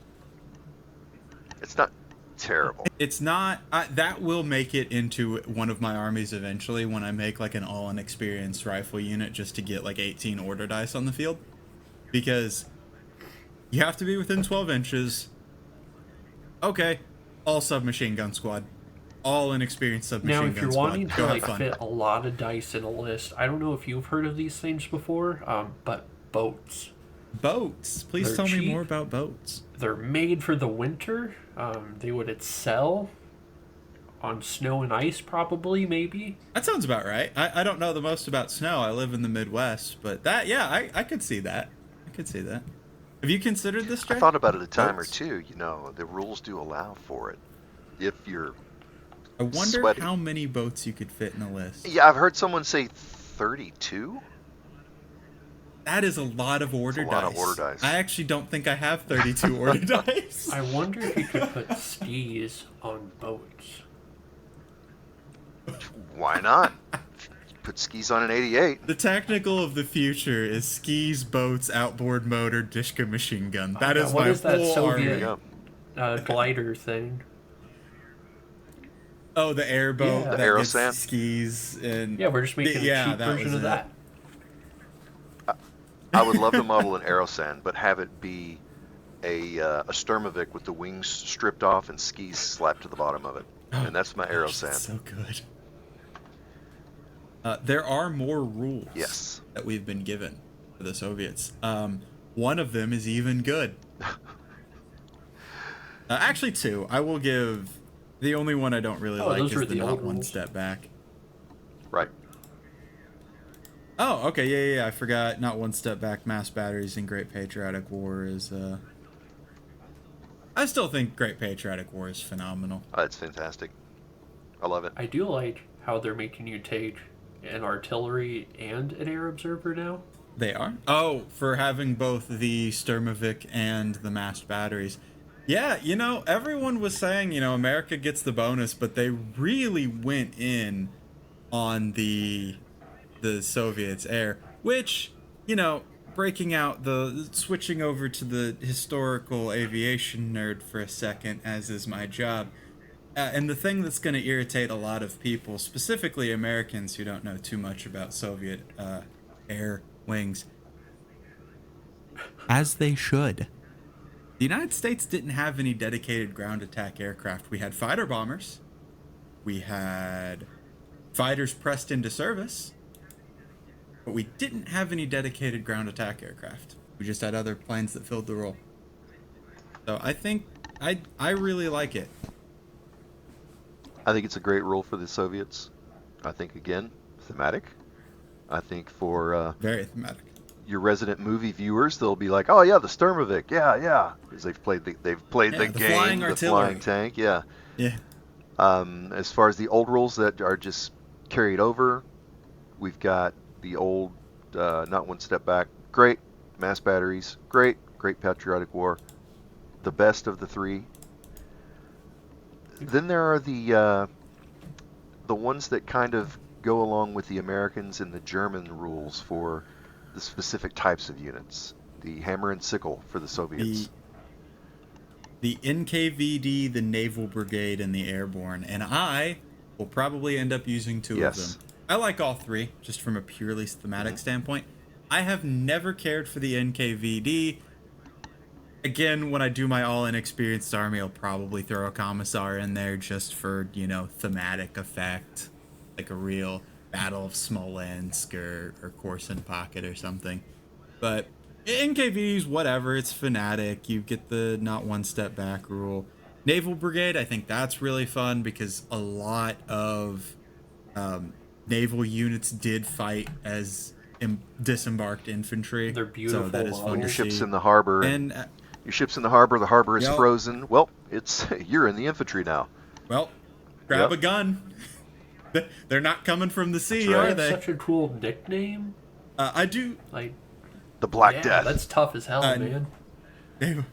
It's not terrible. It's not, that will make it into one of my armies eventually when I make, like, an all-inexperienced rifle unit just to get, like, 18 order dice on the field. Because you have to be within 12 inches. Okay, all submachine gun squad. All inexperienced submachine Now, gun if you're squad. wanting Go to have like fun. fit a lot of dice in a list, I don't know if you've heard of these things before, but boats. Boats. Please They're tell me cheap. more about boats. They're made for the winter. They would excel on snow and ice, probably, maybe. That sounds about right. I don't know the most about snow. I live in the Midwest, but that, yeah, I could see that. I could see that. Have you considered this, Jay? I thought about it a time or Boats? 2. You know, the rules do allow for it. If you're I wonder sweaty. how many boats you could fit in a list. Yeah, I've heard someone say 32. That is a lot of order That's a dice. lot of order dice. I actually don't think I have 32 order dice. I wonder if you could put skis on boats. Why not? Put skis on an 88. The technical of the future is skis, boats, outboard motor, Dishka machine gun. That is What my is that full Soviet- army. Yeah. Glider thing. Oh, the airboat Yeah. that The gets Aerosand? skis and Yeah, we're just making yeah, a cheap that version was of it. that. I would love to model an Aerosand, but have it be a Sturmovik with the wings stripped off and skis slapped to the bottom of it. And that's my Gosh, Aerosand. that's so good. There are more rules Yes. that we've been given for the Soviets. One of them is even good. Actually, 2. I will give. The only one I don't really Oh, like those is were the the not old one rules. step back. Right. Oh, okay, yeah. I forgot. Not one step back. Mass batteries in Great Patriotic War is. I still think Great Patriotic War is phenomenal. Oh, it's fantastic. I love it. I do like how they're making you take an artillery and an air observer now. They are? Oh, for having both the Sturmovik and the massed batteries. Yeah, you know, everyone was saying, you know, America gets the bonus, but they really went in on the Soviets' air, which, you know, breaking out the switching over to the historical aviation nerd for a second, as is my job. And the thing that's going to irritate a lot of people, specifically Americans who don't know too much about Soviet air wings, as they should. The United States didn't have any dedicated ground attack aircraft. We had fighter bombers. We had fighters pressed into service. But we didn't have any dedicated ground attack aircraft. We just had other planes that filled the role. So I think I really like it. I think it's a great role for the Soviets. I think, again, thematic. I think for Very thematic. your resident movie viewers, they'll be like, "Oh yeah, the Sturmovik, yeah," because they've played the Yeah, the game, flying the artillery. flying tank, yeah. Yeah. As far as the old rules that are just carried over, we've got the old, not one step back, great mass batteries, great patriotic war, the best of the three. Then there are the ones that kind of go along with the Americans and the German rules for the specific types of units. The hammer and sickle for the Soviets. The NKVD, the Naval Brigade, and the Airborne, and I will probably end up using two of them. I like all three, just from a purely thematic standpoint. I have never cared for the NKVD. Again, when I do my all inexperienced army, I'll probably throw a commissar in there just for, thematic effect. Like a real Battle of Smolensk or Korsun Pocket or something. But NKVD's whatever, it's fanatic. You get the not one step back rule. Naval Brigade, I think that's really fun because a lot of naval units did fight as disembarked infantry. They're beautiful. So that is fun Your to ship's see. in the harbor, And your ship's in the harbor is Yep. frozen. Well, you're in the infantry now. well, grab Yep. a gun. They're not coming from the sea, That's right. are That's they? such a cool nickname. I do. Like, The Black yeah, Death. that's tough as hell, man. That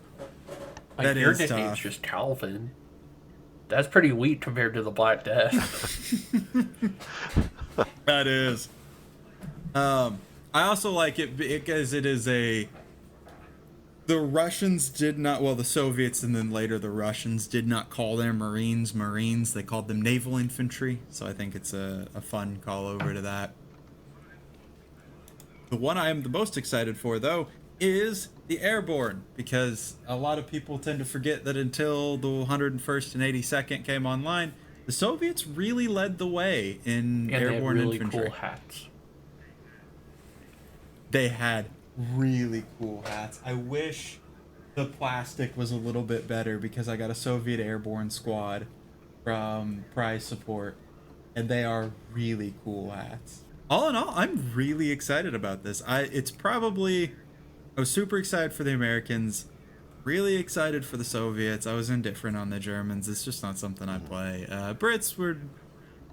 Like, your is nickname's tough. just Calvin. That's pretty weak compared to the Black Death. That is. I also like it because it is a. The Russians did not, well, the Soviets and then later the Russians did not call their Marines Marines. They called them naval infantry. So I think it's a fun call over to that. The one I am the most excited for, though, is the Airborne, because a lot of people tend to forget that until the 101st and 82nd came online, the Soviets really led the way in And they had airborne really infantry. cool hats. They had really cool hats. I wish the plastic was a little bit better because I got a Soviet airborne squad from prize support, and they are really cool hats. All in all, I'm really excited about this. I was super excited for the Americans, really excited for the Soviets. I was indifferent on the Germans. It's just not something I play. Brits were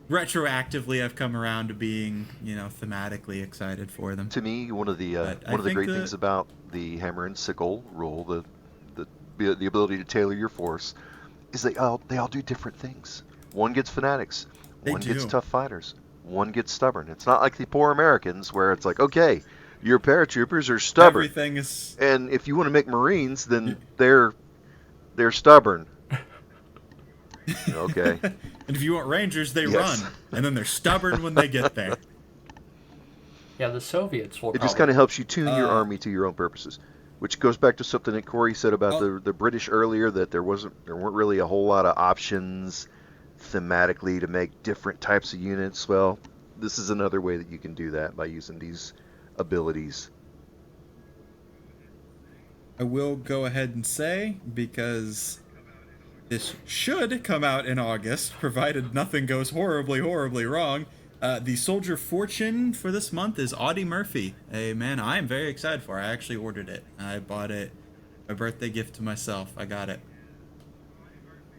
retroactively, I've come around to being, thematically excited for them. To me, one of the But I one of the think great that- things about the hammer and sickle rule, the ability to tailor your force, is they all do different things. One gets fanatics, They one gets do. tough fighters, one gets stubborn. It's not like the poor Americans where it's like, okay, your paratroopers are stubborn, Everything is. and if you want to make Marines, then they're stubborn. Okay. And if you want Rangers, they Yes. run, and then they're stubborn when they get there. Yeah, the Soviets will It just kind of helps you tune your army to your own purposes, which goes back to something that Kory said about the British earlier, that there weren't really a whole lot of options thematically to make different types of units. Well, this is another way that you can do that by using these abilities. I will go ahead and say, because this should come out in August, provided nothing goes horribly, horribly wrong. The Soldier Fortune for this month is Audie Murphy, a man I am very excited for. I actually ordered it. I bought it, a birthday gift to myself. I got it.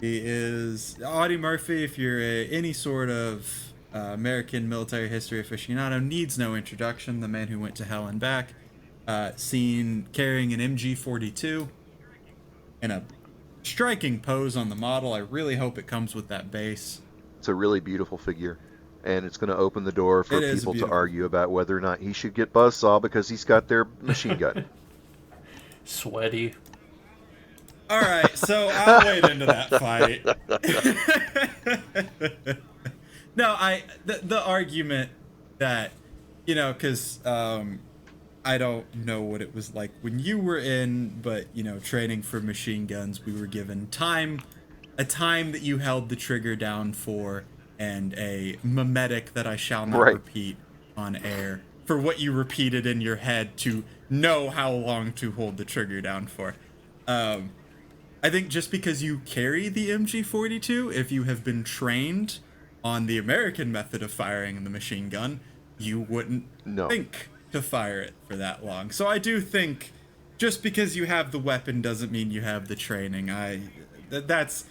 He is Audie Murphy. If you're any sort of American military history aficionado, needs no introduction. The man who went to hell and back, seen carrying an MG42 and a striking pose on the model. I really hope it comes with that base. It's a really beautiful figure. and it's going to open the door for It is people to beautiful. argue about whether or not he should get buzzsaw because he's got their machine gun. Sweaty. All right, so I'll wade into that fight. No, the argument that, because I don't know what it was like when you were in, but training for machine guns, we were given a time that you held the trigger down for, and a mimetic that I shall not Right. repeat on air for what you repeated in your head to know how long to hold the trigger down for. I think just because you carry the MG42, if you have been trained on the American method of firing the machine gun, you wouldn't No. think to fire it for that long. So I do think just because you have the weapon doesn't mean you have the training. That's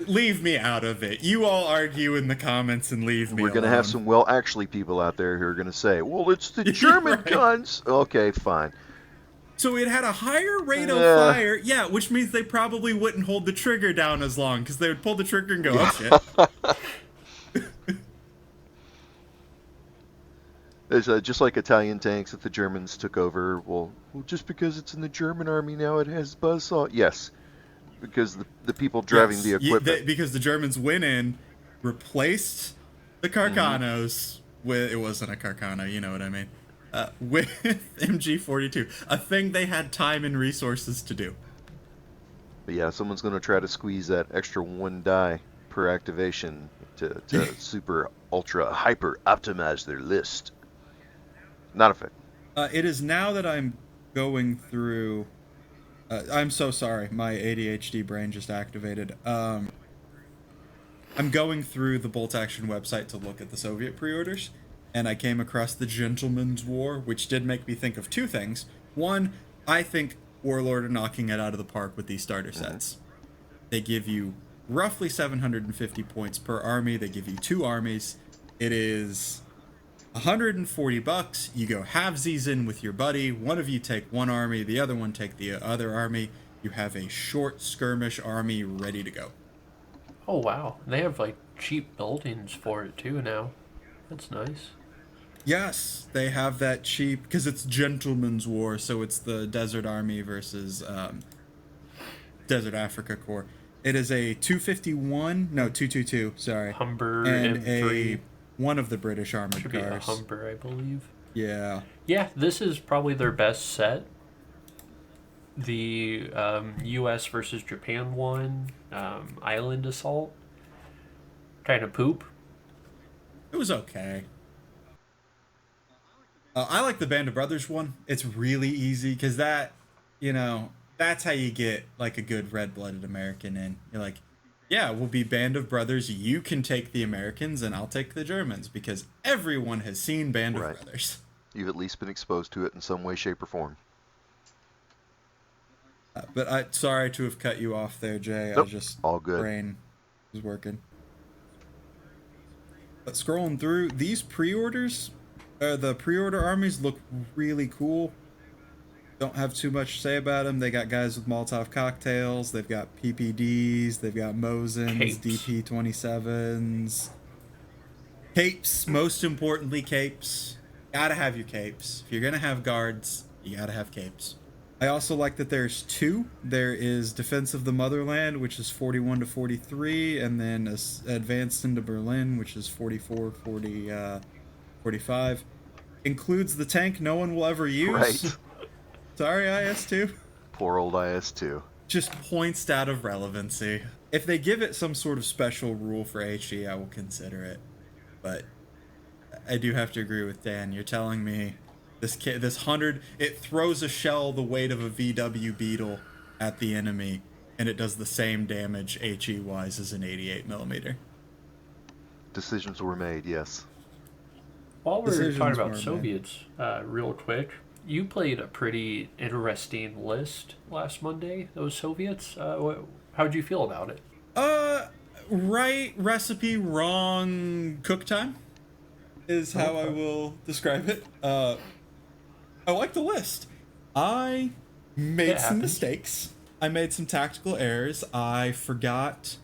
leave me out of it. You all argue in the comments and leave me We're going to alone. have some actually people out there who are going to say, well, it's the German Right. guns. Okay, fine. So it had a higher rate of Yeah. fire, yeah, which means they probably wouldn't hold the trigger down as long because they would pull the trigger and go, oh shit. It's just like Italian tanks that the Germans took over. Well, just because it's in the German army now, it has buzzsaw. Yes, because the people driving Yes, the equipment. because the Germans went in, replaced the Carcanos with, it wasn't a Carcano, you know what I mean, with MG42, a thing they had time and resources to do. But yeah, someone's going to try to squeeze that extra one die per activation to super ultra hyper optimize their list. Not a fit. It is now that I'm going through. I'm so sorry, my ADHD brain just activated. I'm going through the Bolt Action website to look at the Soviet pre-orders, and I came across the Gentleman's War, which did make me think of two things. One, I think Warlord are knocking it out of the park with these starter sets. They give you roughly 750 points per army. They give you 2 armies. It is $140. You go halvesies in with your buddy. One of you take one army, the other one take the other army. You have a short skirmish army ready to go. Oh wow, they have like cheap buildings for it too now. That's nice. Yes, they have that cheap, because it's Gentleman's War, so it's the Desert Army versus Desert Africa Corps. It is a 222, sorry. Humber and M3. one of the British armored Should be a cars. Humber, I believe. Yeah. Yeah, this is probably their best set. The U.S. versus Japan one, Island Assault, kind of poop. It was okay. I like the Band of Brothers one. It's really easy because that's how you get like a good red-blooded American in. You're like, yeah, we'll be Band of Brothers. You can take the Americans and I'll take the Germans because everyone has seen Band of Right. Brothers. You've at least been exposed to it in some way, shape, or form. But sorry to have cut you off there, Jay. Nope, I just all good. brain was working. But scrolling through these pre-orders, the pre-order armies look really cool. Don't have too much to say about them. They got guys with Molotov cocktails. They've got PPDs. They've got Mosins, Capes. DP27s, capes. Most importantly, capes. Gotta have your capes. If you're gonna have guards, you gotta have capes. I also like that there's 2. There is Defense of the Motherland, which is 41 to 43, and then Advanced into Berlin, which is 44, 45. Includes the tank no one will ever use. Right. Sorry, IS2. Poor old IS2. Just points out of relevancy. If they give it some sort of special rule for HE, I will consider it. But I do have to agree with Dan. You're telling me this 100, it throws a shell the weight of a VW Beetle at the enemy, and it does the same damage HE wise as an 88 millimeter. Decisions were made, yes. While we're Decisions talking about were made. Soviets, real quick, you played a pretty interesting list last Monday. Those Soviets. How'd you feel about it? Right recipe, wrong cook time is how I will describe it. I like the list. I made It some happens. mistakes. I made some tactical errors. I forgot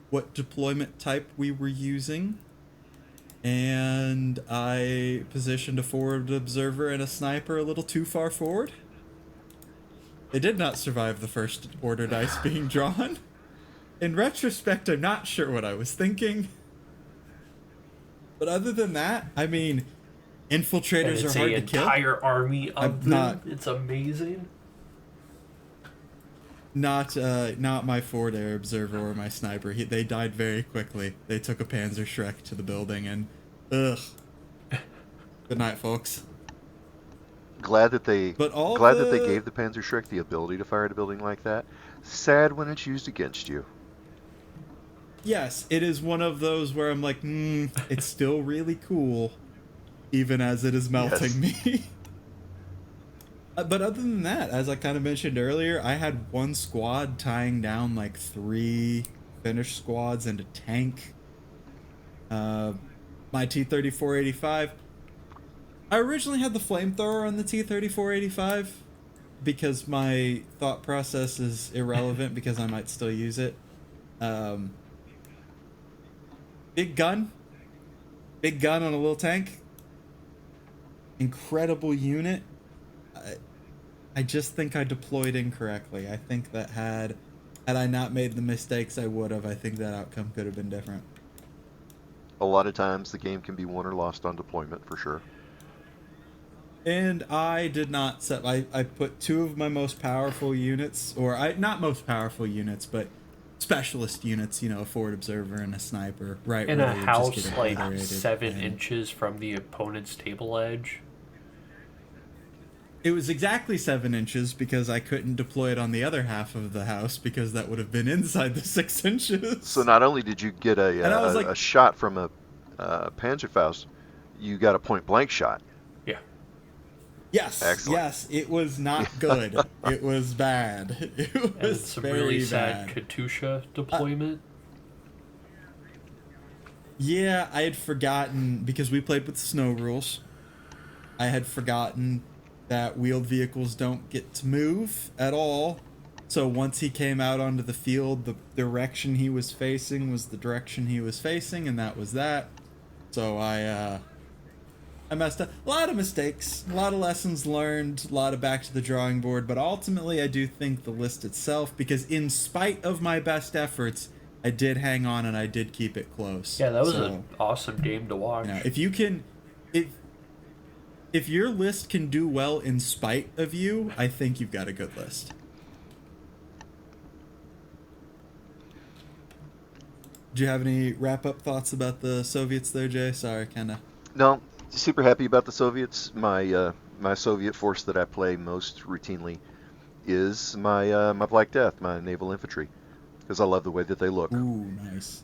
what deployment type we were using. and I positioned a forward observer and a sniper a little too far forward. They did not survive the first order dice being drawn. In retrospect, I'm not sure what I was thinking. But other than that, I mean, And infiltrators are it's hard a to kill. entire army I'm of not them. It's amazing. not my forward air observer or my sniper. They died very quickly. They took a Panzer Shrek to the building, and ugh. Good night, folks. Glad that they But all gave the Panzerschreck the ability to fire at a building like that. Sad when it's used against you. yes, it is one of those where I'm like, it's still really cool, even as it is melting me. But other than that, as I kind of mentioned earlier, I had one squad tying down like 3 Finnish squads and a tank. My T-34-85. I originally had the flamethrower on the T-34-85 because my thought process is irrelevant because I might still use it. Big gun on a little tank. Incredible unit. I just think I deployed incorrectly. I think that had I not made the mistakes I would have, I think that outcome could have been different. A lot of times the game can be won or lost on deployment, for sure. And I did not set. I put 2 of my most powerful units, not most powerful units, but specialist units. You know, a forward observer and a sniper. Right. In where a they would just house get like obliterated, 7 and inches from the opponent's table edge. it was exactly 7 inches because I couldn't deploy it on the other half of the house because that would have been inside the 6 inches. So not only did you get And I was like, a shot from a Panzerfaust, you got a point blank shot. Yeah. yes, Excellent. yes, it was not good. It was bad. It And was it's some very really sad bad. Katusha deployment. Yeah, I had forgotten because we played with the snow rules. I had forgotten that wheeled vehicles don't get to move at all. So once he came out onto the field, the direction he was facing was the direction he was facing, and that was that. So I messed up. A lot of mistakes, a lot of lessons learned, a lot of back to the drawing board, but ultimately I do think the list itself, because in spite of my best efforts, I did hang on and I did keep it close. Yeah, that was So, an awesome game to watch. you know, if you can, if your list can do well in spite of you, I think you've got a good list. Do you have any wrap-up thoughts about the Soviets there, Jay? Sorry, kind of. No, super happy about the Soviets. My Soviet force that I play most routinely is my Black Death, my naval infantry, because I love the way that they look. Ooh, nice.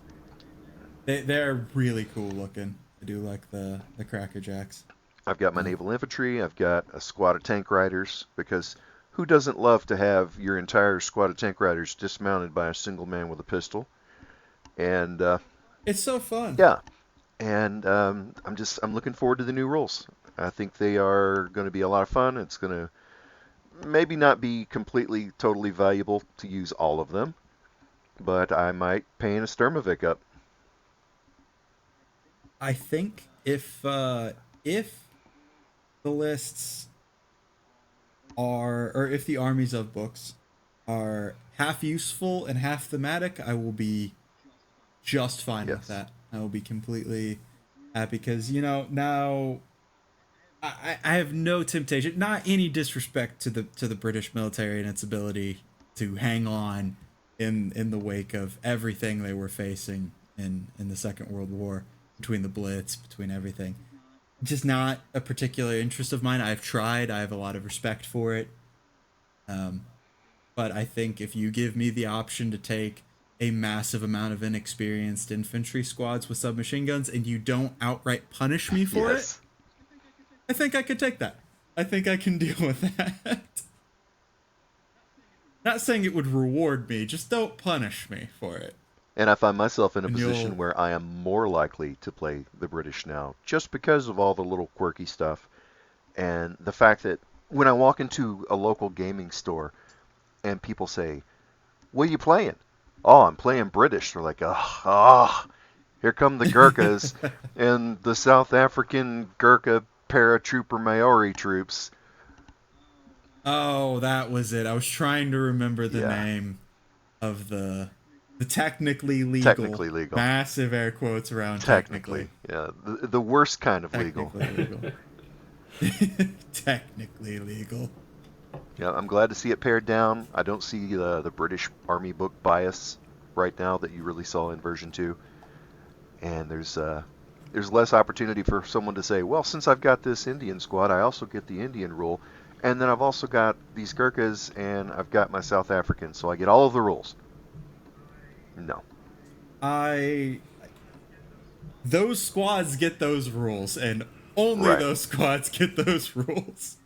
They're really cool looking. I do like the Cracker Jacks. I've got my naval infantry. I've got a squad of tank riders, because who doesn't love to have your entire squad of tank riders dismounted by a single man with a pistol? And It's so fun. yeah, and I'm looking forward to the new rules. I think they are going to be a lot of fun. It's going to maybe not be completely totally valuable to use all of them, but I might paint a Sturmovik up. I think if the lists are, or if the armies of books are half useful and half thematic, I will be just fine Yes. with that. I will be completely happy because, you know, now I have no temptation, not any disrespect to the British military and its ability to hang on in the wake of everything they were facing in the Second World War, between the Blitz, between everything. Just not a particular interest of mine. I've tried. I have a lot of respect for it. But I think if you give me the option to take a massive amount of inexperienced infantry squads with submachine guns and you don't outright punish me for it, I think I could take that. I think I can deal with that. Not saying it would reward me, just don't punish me for it. And I find myself in a And position you'll- where I am more likely to play the British now, just because of all the little quirky stuff, and the fact that when I walk into a local gaming store and people say, "What are you playing?" "Oh, I'm playing British." They're like, "Oh, Here come the Gurkhas and the South African Gurkha paratrooper Maori troops. Oh, that was it. I was trying to remember the Yeah, name of the technically legal, technically legal. massive air quotes around Technically, yeah, the worst kind of legal. technically legal. Technically legal. Yeah, I'm glad to see it pared down. I don't see the British Army book bias right now that you really saw in version 2. And there's less opportunity for someone to say, well, since I've got this Indian squad, I also get the Indian rule, and then I've also got these Gurkhas, and I've got my South Africans, so I get all of the rules. No. I those squads get those rules, and only Right. those squads get those rules.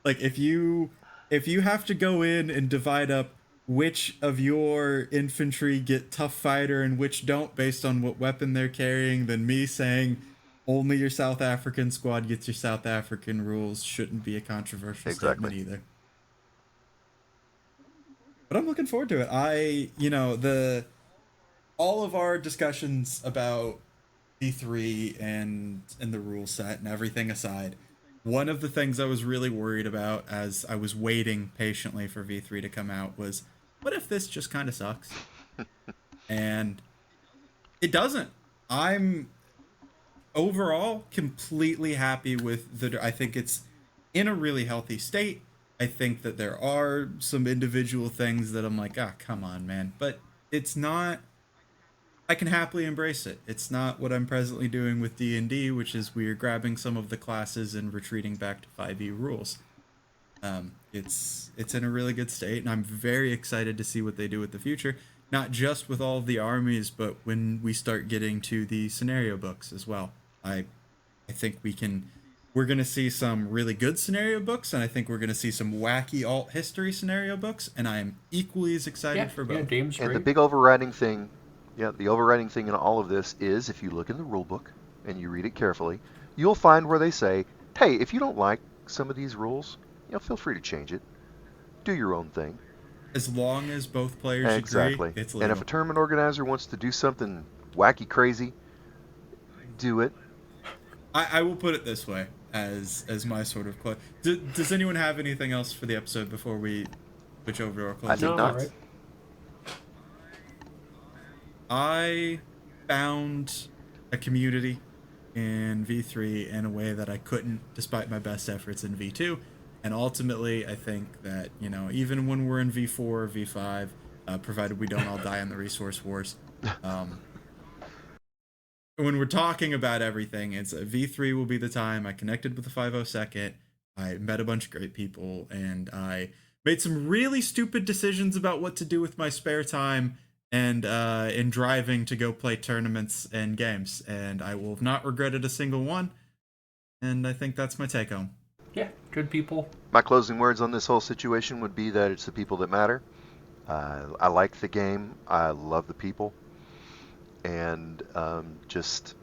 Like if you have to go in and divide up which of your infantry get tough fighter and which don't based on what weapon they're carrying, then me saying only your South African squad gets your South African rules shouldn't be a controversial Exactly. statement either. But I'm looking forward to it. The all of our discussions about V3 and the rule set and everything aside, one of the things I was really worried about as I was waiting patiently for V3 to come out was, what if this just kind of sucks? And it doesn't. I'm overall completely happy with the I think it's in a really healthy state. I think that there are some individual things that I'm like, ah, come on, man. But it's not, I can happily embrace it. It's not what I'm presently doing with D&D, which is we're grabbing some of the classes and retreating back to 5e rules. It's in a really good state, and I'm very excited to see what they do with the future. Not just with all of the armies, but when we start getting to the scenario books as well. I I think we're gonna see some really good scenario books, and I think we're gonna see some wacky alt history scenario books, and I am equally as Yeah, excited for yeah, both. Dame's And the great. big overriding thing, yeah, the overriding thing in all of this is if you look in the rule book and you read it carefully, you'll find where they say, hey, if you don't like some of these rules, feel free to change it. Do your own thing. As long as both players agree, Exactly. it's And if legal. a tournament organizer wants to do something wacky crazy, do it. I will put it this way as my sort of does anyone have anything else for the episode before we switch over to our I closing think No, I'm all not. right. thoughts? I found a community in V3 in a way that I couldn't despite my best efforts in V2. And ultimately, I think that, even when we're in V4 or V5, provided we don't all die in the resource wars, um, when we're talking about everything, it's V3 will be the time. I connected with the 502nd. I met a bunch of great people, and I made some really stupid decisions about what to do with my spare time and in driving to go play tournaments and games. And I will have not regretted a single one. And I think that's my take home. Yeah, good people. My closing words on this whole situation would be that it's the people that matter. I like the game. I love the people. And just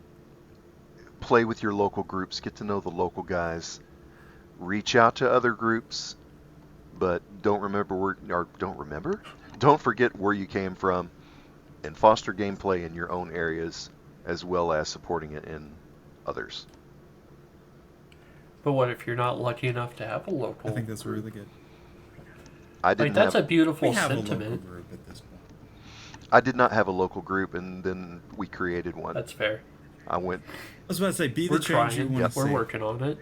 play with your local groups. Get to know the local guys. Reach out to other groups, but don't forget where you came from, and foster gameplay in your own areas as well as supporting it in others. But what if you're not lucky enough to have a I local think that's group? really good. I Like didn't that's a have beautiful We have a local sentiment. group at this point. I did not have a local group, and then we created one. That's fair. I went. I was about to say, be We're the change you trying. want to We're see. working on it.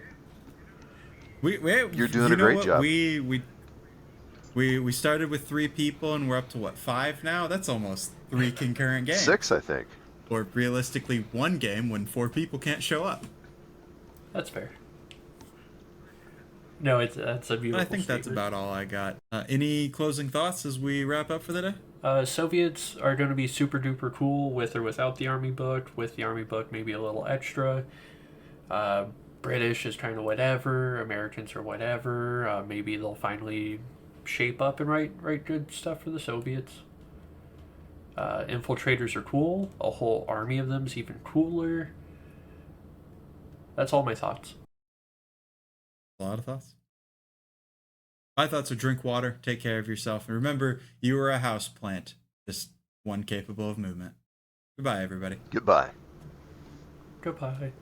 You're doing you a know great what? job. We started with 3 people and we're up to what, 5 now? That's almost 3 concurrent games. 6, I think. Or realistically 1 game when 4 people can't show up. That's fair. No, that's a But beautiful. I think that's statement. about all I got. Any closing thoughts as we wrap up for the day? Soviets are going to be super duper cool with or without the army book. With the army book, maybe a little extra. British is kind of whatever. Americans are whatever. Maybe they'll finally shape up and write good stuff for the Soviets. Infiltrators are cool. A whole army of them is even cooler. That's all my thoughts. A lot of thoughts. My thoughts are drink water, take care of yourself, and remember, you are a house plant, just one capable of movement. Goodbye, everybody. Goodbye. Goodbye.